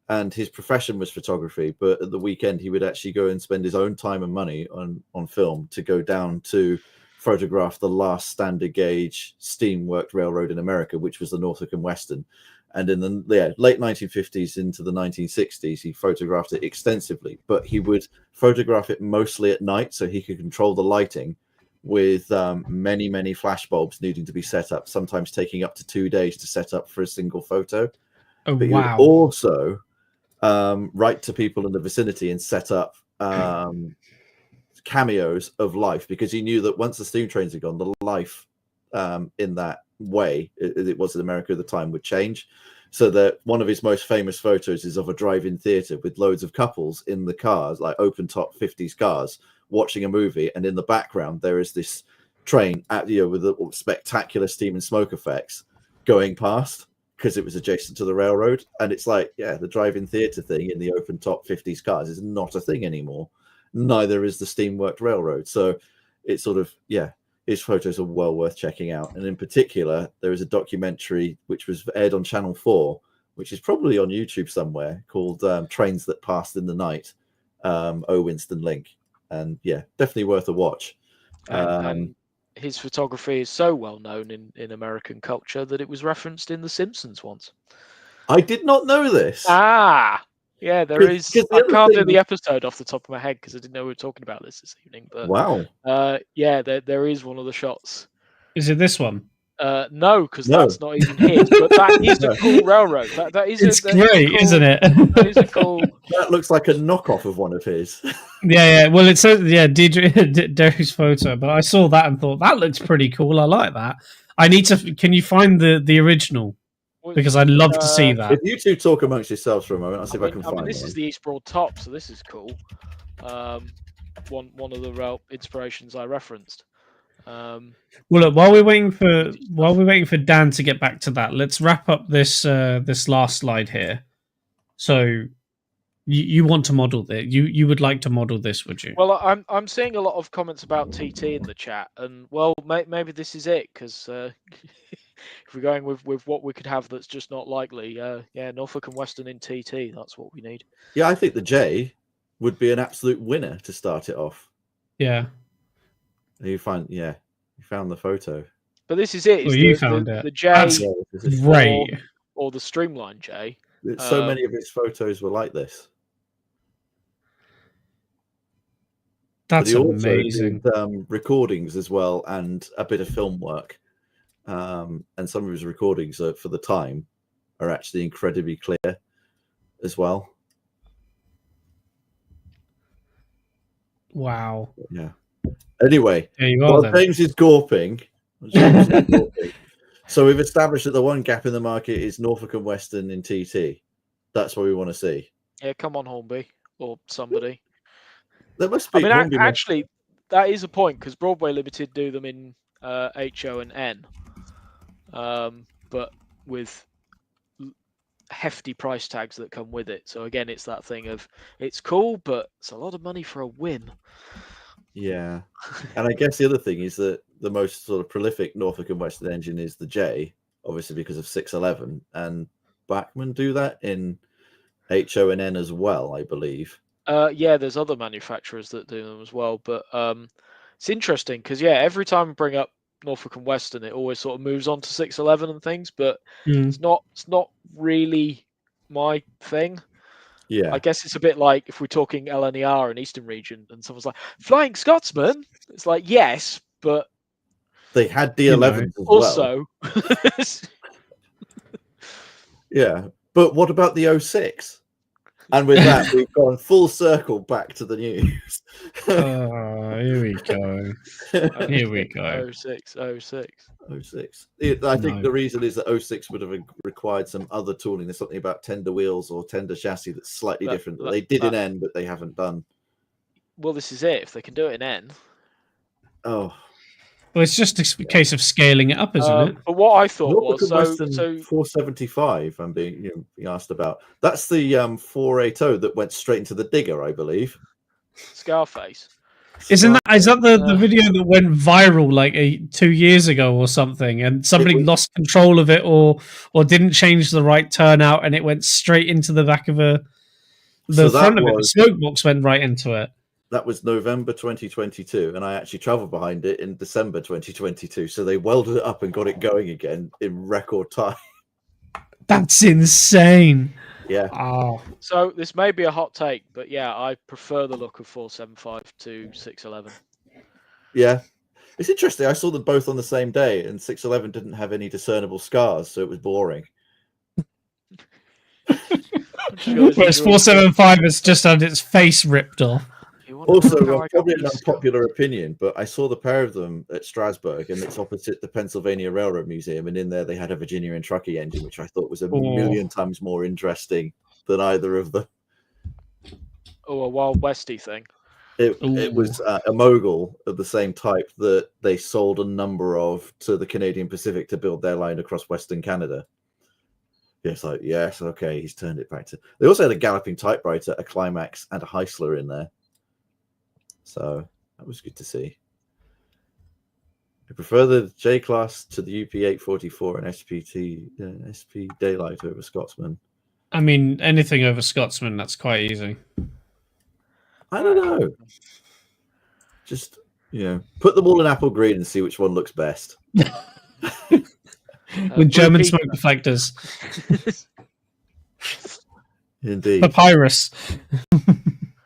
and his profession was photography. But at the weekend, he would actually go and spend his own time and money on film to go down to photograph the last standard gauge steam-worked railroad in America, which was the Norfolk and Western. And in the late 1950s into the 1960s, he photographed it extensively, but he would photograph it mostly at night so he could control the lighting, with many, many flash bulbs needing to be set up, sometimes taking up to 2 days to set up for a single photo. Oh, but wow. he would also write to people in the vicinity and set up cameos of life, because he knew that once the steam trains had gone, the life in that way it was in America at the time would change. So that one of his most famous photos is of a drive-in theater with loads of couples in the cars, like open top 50s cars, watching a movie, and in the background there is this train with the spectacular steam and smoke effects going past because it was adjacent to the railroad. And it's like, yeah, the drive-in theater thing in the open top 50s cars is not a thing anymore. Neither is the steam-worked railroad. So it's sort of, yeah, his photos are well worth checking out. And in particular, there is a documentary which was aired on Channel 4, which is probably on YouTube somewhere, called Trains That Passed in the Night, O. Winston Link. And yeah, definitely worth a watch. And his photography is so well known in American culture that it was referenced in The Simpsons once. I did not know this. Yeah, there is. I can't do the episode off the top of my head because I didn't know we were talking about this evening. But wow. Yeah, there is one of the shots. Is it this one? No, because that's not even his. But that is a cool railroad. That is. It's great, cool, isn't it? That is a cool. That looks like a knockoff of one of his. Yeah. Well, it says Derek's photo, but I saw that and thought that looks pretty cool. I like that. I need to. Can you find the original? Because I'd love to see that. If you two talk amongst yourselves for a moment, I'll see if I can find this one. is the East Broad top, so this is cool. One of the rail inspirations I referenced. Well, look, while we're waiting for Dan to get back to that, let's wrap up this last slide here. So, you want to model this? You would like to model this, would you? Well, I'm seeing a lot of comments about TT in the chat, and well, maybe this is it because. If we're going with what we could have that's just not likely, Norfolk and Western in TT, that's what we need. Yeah, I think the J would be an absolute winner to start it off. Yeah. You found the photo. But this is it. You found it. The J, great. Or the Streamline J. So many of his photos were like this. That's amazing. Did, recordings as well and a bit of film work. And some of his recordings for the time are actually incredibly clear as well. Wow. Yeah. Anyway, there you are, James is gawping. So we've established that the one gap in the market is Norfolk and Western in TT. That's what we want to see. Yeah, come on, Hornby or somebody. There must be. I mean, actually, that is a point because Broadway Limited do them in HO and N. But with hefty price tags that come with it. So again, it's that thing of it's cool, but it's a lot of money for a win. Yeah, and I guess the other thing is that the most sort of prolific Norfolk and Western engine is the J, obviously because of 611, and Bachmann do that in HO and N as well, I believe. Yeah, there's other manufacturers that do them as well, but it's interesting because every time I bring up Norfolk and Western, it always sort of moves on to 611 and things, but it's not really my thing. Yeah, I guess it's a bit like if we're talking LNER and Eastern Region, and someone's like Flying Scotsman. It's like yes, but they had D11 as also. Well. Yeah, but what about the 06? And with that, we've gone full circle back to the news. Here we go. Here we go. 06. I think the reason is that 06 would have required some other tooling. There's something about tender wheels or tender chassis that's slightly different. They did in N, but they haven't done. Well, this is it. If they can do it in N. Oh. Well, it's just a case of scaling it up, isn't it? But what I thought was so 475. I'm being asked about. That's the 480 that went straight into the digger, I believe. Scarface. Is that the video that went viral like 2 years ago or something, and somebody lost control of it or didn't change the right turnout, and it went straight into the back of the front of it. The smoke box went right into it. That was November 2022, and I actually traveled behind it in December 2022. So they welded it up and got it going again in record time. That's insane. Yeah. Oh. So this may be a hot take, but yeah, I prefer the look of 475 to 611. Yeah. It's interesting. I saw them both on the same day, and 611 didn't have any discernible scars, so it was boring. Whereas 475 has just had its face ripped off. Also, probably an unpopular opinion, but I saw the pair of them at Strasbourg, and it's opposite the Pennsylvania Railroad Museum, and in there they had a Virginia and Truckee engine, which I thought was a million times more interesting than either of them. Oh, a Wild Westy thing. It was a Mogul of the same type that they sold a number of to the Canadian Pacific to build their line across Western Canada. Yes, yes, okay, he's turned it back to. They also had a galloping typewriter, a Climax, and a Heisler in there. So that was good to see. I prefer the J class to the UP844 and SP Daylight over Scotsman. I mean, anything over Scotsman, that's quite easy. I don't know. Just, put them all in apple green and see which one looks best. With German smoke deflectors. Indeed. Papyrus.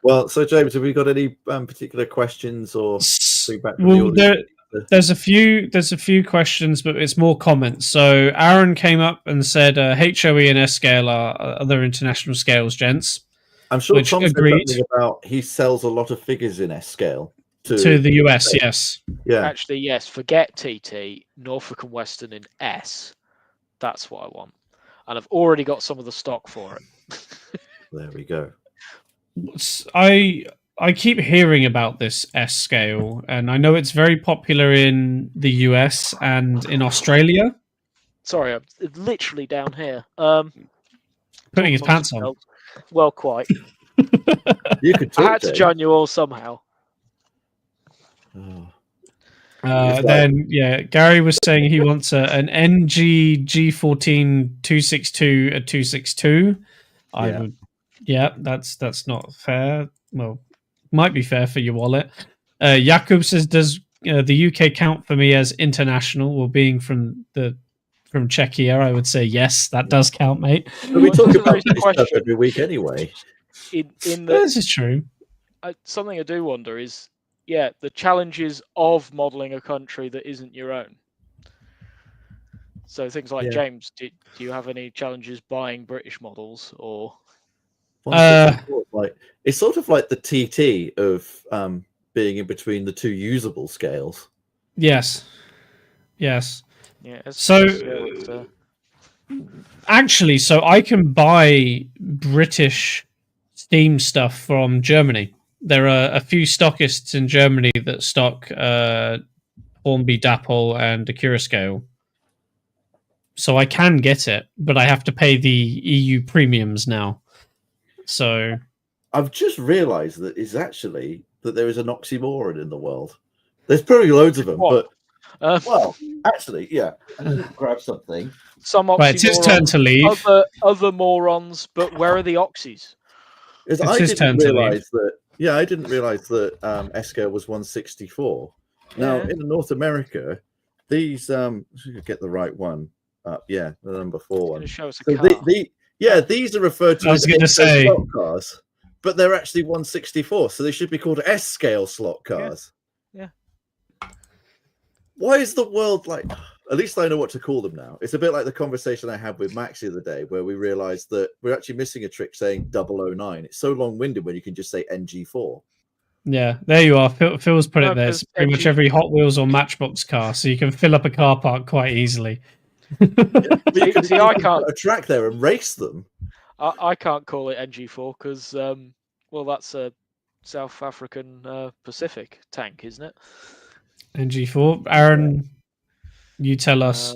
Well, so James, have we got any particular questions or feedback from the audience? There's a few questions, but it's more comments. So Aaron came up and said HOE and S scale are other international scales, gents. I'm sure Tom said something about he sells a lot of figures in S scale to the US. Yes. Yeah. Actually, yes. Forget TT, Norfolk and Western in S. That's what I want, and I've already got some of the stock for it. There we go. I keep hearing about this S scale, and I know it's very popular in the US and in Australia. Sorry, I'm literally down here. Putting his pants on. Well, quite. You could talk, I had to join you all somehow. Then, Gary was saying he wants an NG G14 262 a 262. That's not fair. Well, might be fair for your wallet. Jakub says, does the UK count for me as international? Well, being from Czechia, I would say yes, that does count, mate. But we talk about this stuff every week anyway. This is true. Something I do wonder is, the challenges of modelling a country that isn't your own. So things like James, do you have any challenges buying British models or? It's sort of like the TT of being in between the two usable scales. Yes. Yeah. Actually, so I can buy British Steam stuff from Germany. There are a few stockists in Germany that stock Hornby Dapple and Acura scale. So I can get it, but I have to pay the EU premiums now. So I've just realised that there is an oxymoron in the world. There's probably loads of them, but actually, I'm going to grab something. Some oxymorons, it's his turn to leave. Other morons, but where are the oxys? I didn't realise that S scale was 164. Now in North America, these get the right one up. The number 4 one. Show us a car. These are referred to as slot cars, but they're actually 164, so they should be called S scale slot cars. Yeah. Why is the world like? At least I know what to call them now. It's a bit like the conversation I had with Max the other day, where we realised that we're actually missing a trick saying 009. It's so long-winded when you can just say NG4. Yeah, there you are. Phil's put it there. It's pretty much every Hot Wheels or Matchbox car, so you can fill up a car park quite easily. I can't a track there and race them. I can't call it NG4 because that's a South African Pacific tank, isn't it? NG4. Aaron, you tell us.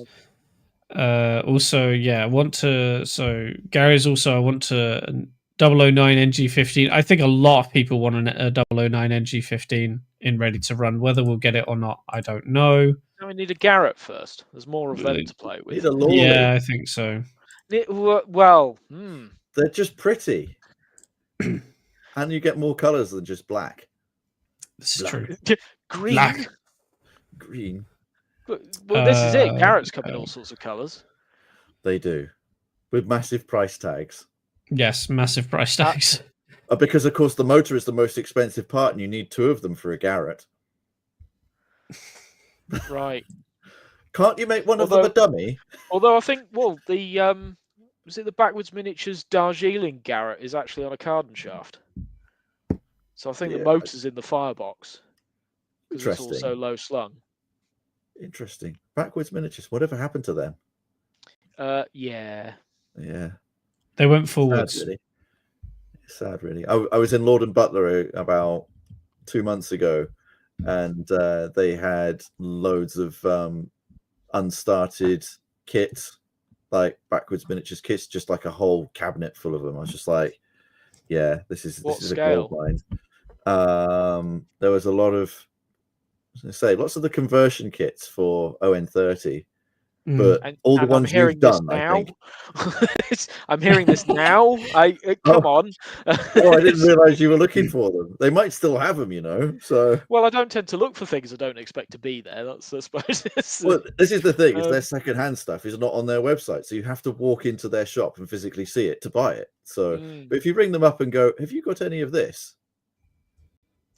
Also, I want to. So Gary's also. I want to 009 NG15. I think a lot of people want a 009 NG15 in ready to run. Whether we'll get it or not, I don't know. We need a Garrett first. There's more of them to play with. Yeah, I think so. They're just pretty, and you get more colours than just black. This is true. Green. Green. Well, this is it. Garrett's come in all sorts of colours. They do, with massive price tags. Yes, massive price tags. Because of course the motor is the most expensive part, and you need 2 of them for a Garrett. Right. Can't you make one of them a dummy? Although I think, the was it the backwards miniatures Darjeeling Garrett is actually on a Cardan shaft. So I think the motor's in the firebox because it's Interesting. also low slung. Interesting. Backwards miniatures. Whatever happened to them? Yeah. They went forwards. Sad, really. I was in Lord and Butler about 2 months ago, and they had loads of unstarted kits, like backwards miniatures kits, just like a whole cabinet full of them. I was just like, yeah, this is a gold mine. There was a lot of, I was going to say, lots of the conversion kits for ON30. But all the ones you've done, I think. I'm hearing this now. Come on. Oh, I didn't realize you were looking for them. They might still have them, you know. So. Well, I don't tend to look for things I don't expect to be there. That's, I suppose. Well, this is the thing: is their secondhand stuff is not on their website, so you have to walk into their shop and physically see it to buy it. So, but if you ring them up and go, "Have you got any of this?"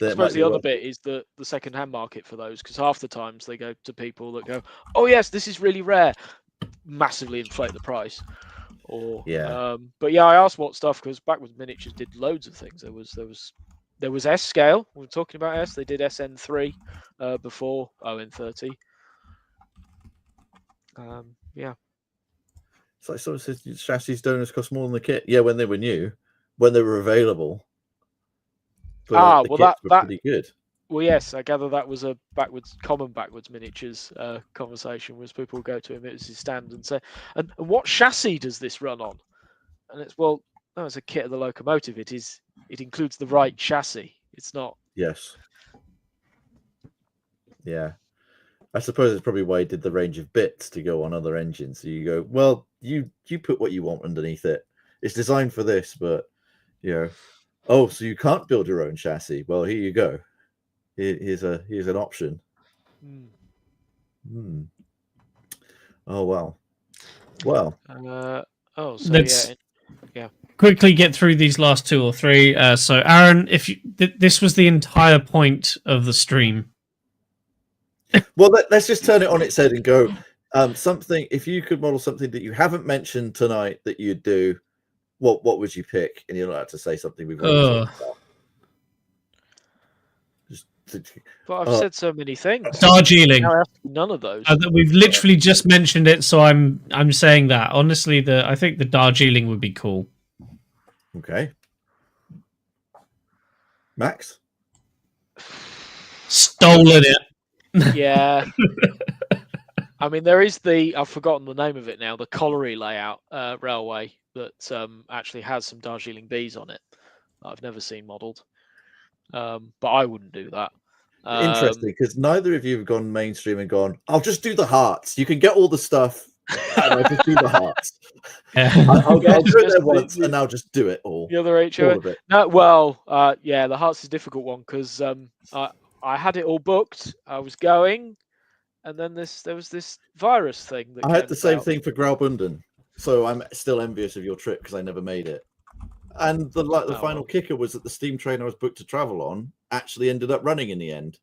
I suppose the other bit is the second-hand market for those, because half the times they go to people that go, "Oh yes, this is really rare," massively inflate the price. Or but yeah, I asked what stuff because Backwards Miniatures did loads of things. There was S scale. We were talking about S. They did SN3 before ON30. Yeah. It's like someone says chassis donors cost more than the kit. Yeah, when they were new, when they were available. But well, that pretty good. Well, yes, I gather that was a common backwards miniatures conversation. Was people would go to him at his stand and say, "And what chassis does this run on?" And it's no, it's a kit of the locomotive. It includes the right chassis. It's not. Yes. Yeah, I suppose it's probably why he did the range of bits to go on other engines. So you go, well, you put what you want underneath it. It's designed for this, but oh, so you can't build your own chassis? Well, here you go. Here's an option. Oh wow. Well. Yeah. Quickly get through these last two or three. So, Aaron, if this was the entire point of the stream. Well, let's just turn it on its head and go. Something. If you could model something that you haven't mentioned tonight that you'd do, what would you pick? And you're not allowed to say something we've already talked about. But I've said so many things. Darjeeling. None of those. We've literally just mentioned it, so I'm saying that. Honestly, I think the Darjeeling would be cool. Okay. Max? Stolen it. Yeah. I mean, there is I've forgotten the name of it now, the colliery layout railway that actually has some Darjeeling bees on it. I've never seen modelled. But I wouldn't do that. Interesting, because neither of you have gone mainstream and gone, I'll just do the hearts. You can get all the stuff, and I'll just do the hearts. I'll do it there once, and I'll just do it all. The other HO? Of it. No, well, the hearts is a difficult one, because I had it all booked. I was going, and then there was this virus thing. I had the same thing for Graubünden, so I'm still envious of your trip, because I never made it. And the final kicker was that the steam train I was booked to travel on actually ended up running in the end.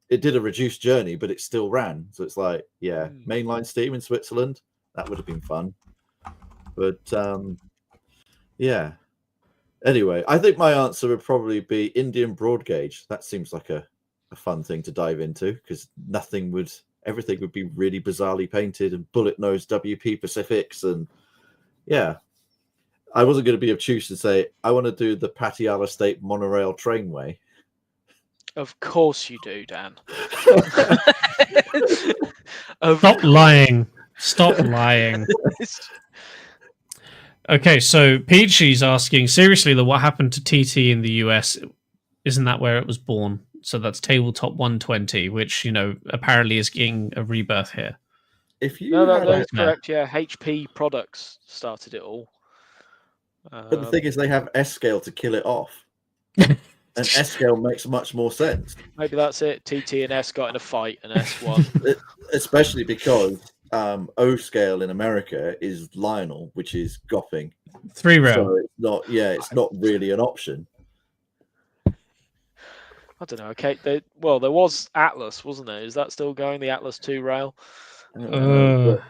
It did a reduced journey, but it still ran. So it's like, mainline steam in Switzerland. That would have been fun. But yeah. Anyway, I think my answer would probably be Indian broad gauge. That seems like a fun thing to dive into, because everything would be really bizarrely painted and bullet nose WP Pacifics, and I wasn't going to be obtuse and say, I want to do the Patiala State monorail trainway. Of course you do, Dan. Stop lying. Stop lying. Okay, so Peachy's asking, seriously, what happened to TT in the US? Isn't that where it was born? So that's Tabletop 120, which, apparently is getting a rebirth here. That's correct, yeah. HP Products started it all. But the thing is, they have S-scale to kill it off. And S-scale makes much more sense. Maybe that's it. TT and S got in a fight, and S won. Especially because O-scale in America is Lionel, which is Gopping. 3-rail. So it's not really an option. I don't know. Okay, there was Atlas, wasn't there? Is that still going? The Atlas 2-rail? Scale.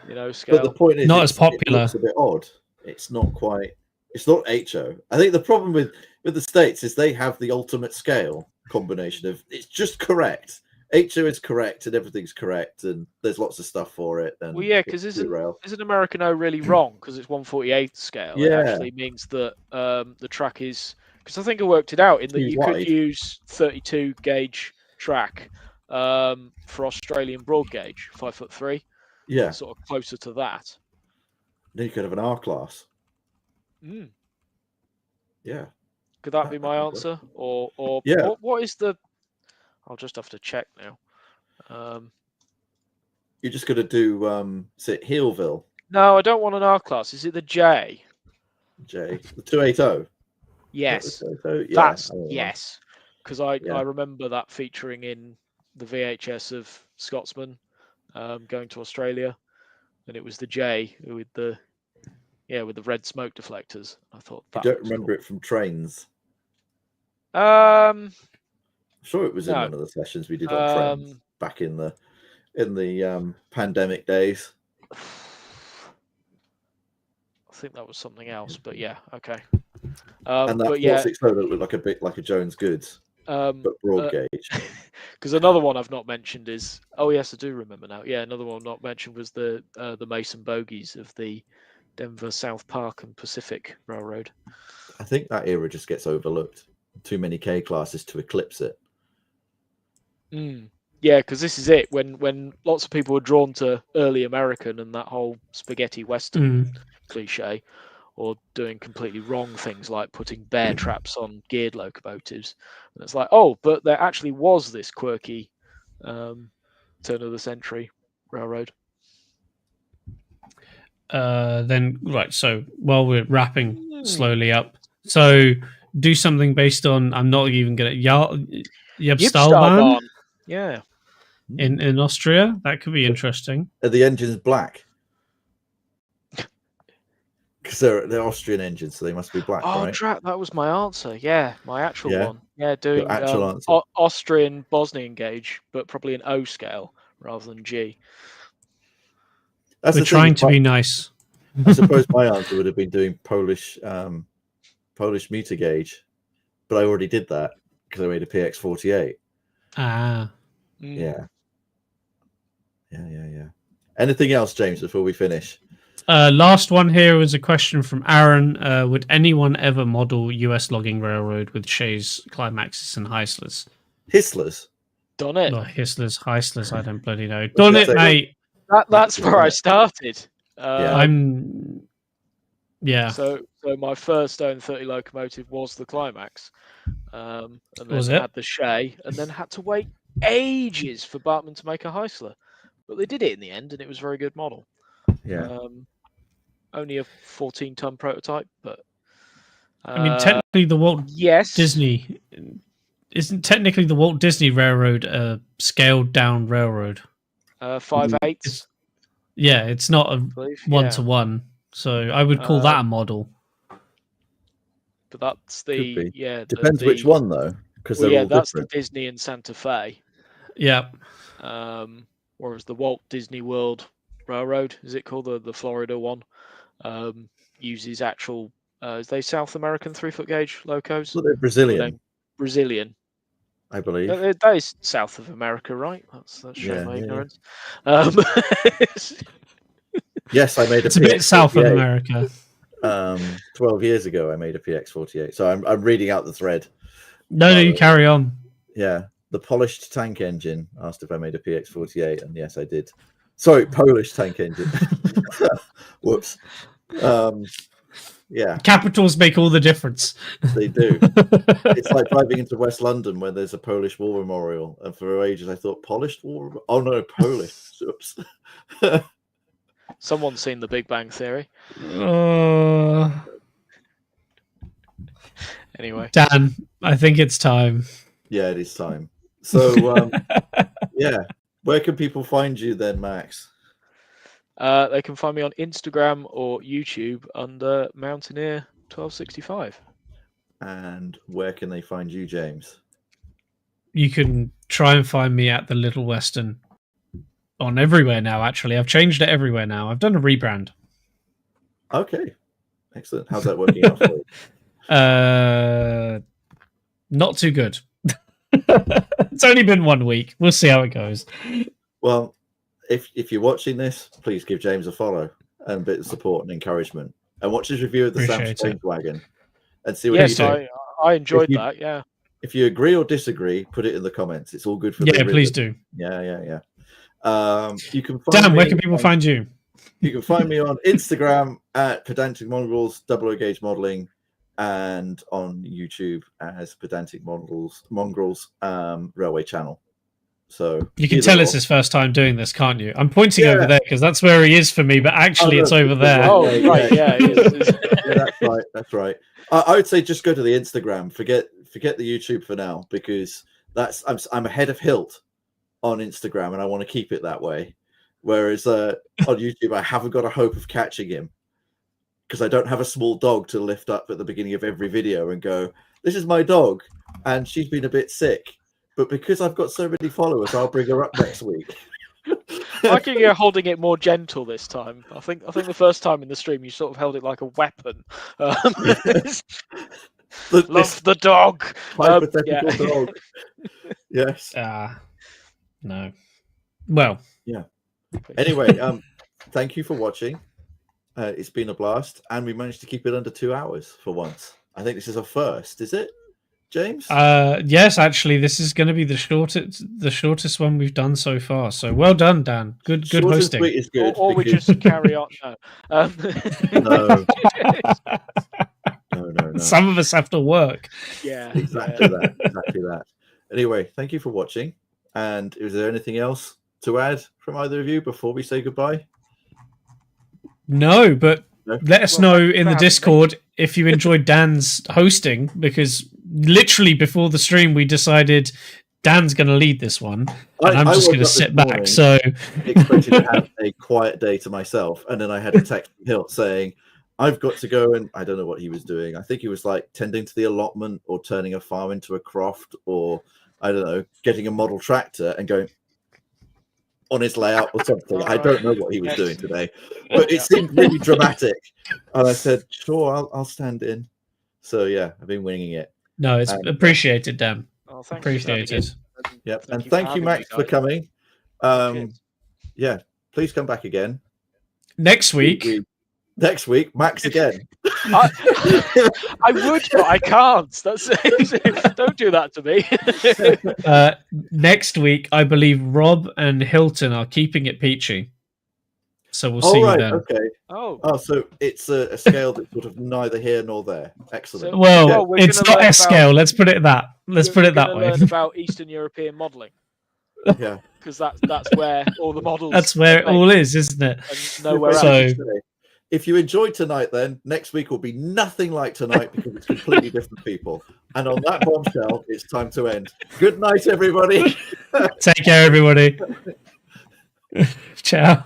But the point is, not as popular. It looks a bit odd. It's not quite. It's not HO. I think the problem with with the States is they have the ultimate scale combination of it's just correct. HO is correct and everything's correct, and there's lots of stuff for it. And well, yeah, because isn't American O really wrong? Because it's 1/48 scale. Yeah. It actually means that the track is, because I think I worked it out in that you could use 32 gauge track for Australian broad gauge, 5'3". Yeah, sort of closer to that. Then you could have an R class. Yeah. Could that be my answer? Or yeah. What is the? I'll just have to check now. You're just going to do, is it Heelville? No, I don't want an R class. Is it the J? The 280? Yes. Yeah, that's yes. Because I remember that featuring in the VHS of Scotsman going to Australia, and it was the J with the red smoke deflectors. I thought that you don't remember it from Trains? I'm sure it was in one of the sessions we did on Trains back in the pandemic days. I think that was something else, but yeah, okay. And that 460 looked like a bit like a Jones Goods, but broad gauge. Because another one I've not mentioned is, oh yes, I do remember now. Yeah, another one not mentioned was the Mason bogies of the Denver, South Park and Pacific Railroad. I think that era just gets overlooked. Too many K classes to eclipse it. Yeah, because this is it. When lots of people were drawn to early American and that whole spaghetti western cliche, or doing completely wrong things like putting bear traps on geared locomotives, and it's like, oh, but there actually was this quirky turn of the century railroad. Then right, so while we're wrapping slowly up, so do something based on, I'm not even gonna Yabstalbahn. Yeah. In Austria, that could be interesting. Are the engines black? Because they're Austrian engines, so they must be black, right? Drat, that was my answer. Yeah, my actual one. Yeah, doing Austrian Bosnian gauge, but probably an O scale rather than G. We're trying to be nice. I suppose my answer would have been doing Polish meter gauge, but I already did that because I made a PX48. Yeah. Anything else, James, before we finish? Last one here was a question from Aaron. Would anyone ever model US logging railroad with Shays, Climaxes, and Heislers? Hislers? Done it. No, Hislers, Heislers, I don't bloody know. Done it, mate. That's where I started. So my first own 30 locomotive was the Climax, and then had the Shay, and then had to wait ages for Bartman to make a Heisler, but they did it in the end, and it was a very good model. Yeah. Only a 14-ton prototype, but I mean, technically, the Walt Disney isn't technically the Walt Disney Railroad a scaled down railroad. 5/8. Yeah, it's not a 1-to-1, so I would call that a model. But that's the depends which one though, because that's the Disney and Santa Fe. Yeah. Whereas the Walt Disney World Railroad, is it called the Florida one? Uses actual is they South American 3-foot gauge locos? Well, they're Brazilian. Brazilian, I believe. That is South of America, right? That's showing my ignorance. Yes, I made it's a bit South of America. 12 years ago, I made a PX48. So I'm reading out the thread. No, you carry on. Yeah, the polished tank engine asked if I made a PX48, and yes, I did. Sorry, Polish tank engine. Whoops. Yeah. Capitals make all the difference. They do. It's like driving into West London where there's a Polish war memorial, and for ages I thought polished war. Oh no, Polish. Oops. Someone's seen The Big Bang Theory. Anyway, Dan, I think it's time. Yeah, it is time. So, where can people find you then, Max? They can find me on Instagram or YouTube under Mountaineer 1265. And where can they find you, James? You can try and find me at the Little Western on everywhere now. Actually, I've changed it everywhere now. I've done a rebrand. Okay, excellent. How's that working out for you? Not too good. It's only been 1 week. We'll see how it goes. Well, if you're watching this, please give James a follow and a bit of support and encouragement, and watch his review of the Samsung Wagon and see what you think. I enjoyed that. Yeah. If you agree or disagree, put it in the comments. It's all good for the please do. Yeah. You can find Dan, where can people find you? You can find me on Instagram at Pedantic Mongrels, Double O Gauge Modeling, and on YouTube as Pedantic Mongrels Railway Channel. So you can tell it's his first time doing this, can't you? I'm pointing over there because that's where he is for me, but actually it's over there. Oh, right, yeah. That's right. I would say just go to the Instagram. Forget the YouTube for now, because I'm ahead of Hylt on Instagram, and I want to keep it that way. Whereas on YouTube, I haven't got a hope of catching him because I don't have a small dog to lift up at the beginning of every video and go, "This is my dog, and she's been a bit sick." But because I've got so many followers, I'll bring her up next week. I think you're holding it more gentle this time. I think the first time in the stream you sort of held it like a weapon. Love the dog. Hypothetical dog. Yes. No. Well. Yeah. Anyway, thank you for watching. It's been a blast, and we managed to keep it under 2 hours for once. I think this is a first, is it, James? Yes, actually, this is going to be the shortest one we've done so far. So well done, Dan. Good hosting. Is good or we just carry on. No. No. Some of us have to work. Yeah, exactly that. Anyway, thank you for watching. And is there anything else to add from either of you before we say goodbye? No, but let us know in the Discord if you enjoyed Dan's hosting, because literally before the stream we decided Dan's going to lead this one, and I'm just going to sit back. So expected to have a quiet day to myself, and then I had a text from Hylt saying, "I've got to go," and I don't know what he was doing. I think he was like tending to the allotment or turning a farm into a croft, or I don't know, getting a model tractor and going on his layout or something. I don't know what he was doing today, but it seemed really dramatic. And I said, "Sure, I'll stand in." So yeah, I've been winging it. No, it's appreciated, Dan. Oh, thanks. Appreciated. Yep, and thank you, Max, for coming. Yeah, please come back again next week. Next week, Max again. I would, but I can't. Don't do that to me. Next week, I believe Rob and Hilton are keeping it peachy. So we'll see you then. Okay. Oh, so it's a scale that's sort of neither here nor there. Excellent. Well, it's not S scale. Let's put it that. Let's put it that way. Learn about Eastern European modelling. Yeah, because that's where all the models. That's where it all is, isn't it? And nowhere else. If you enjoyed tonight, then next week will be nothing like tonight because it's completely different people. And on that bombshell, it's time to end. Good night, everybody. Take care, everybody. Ciao.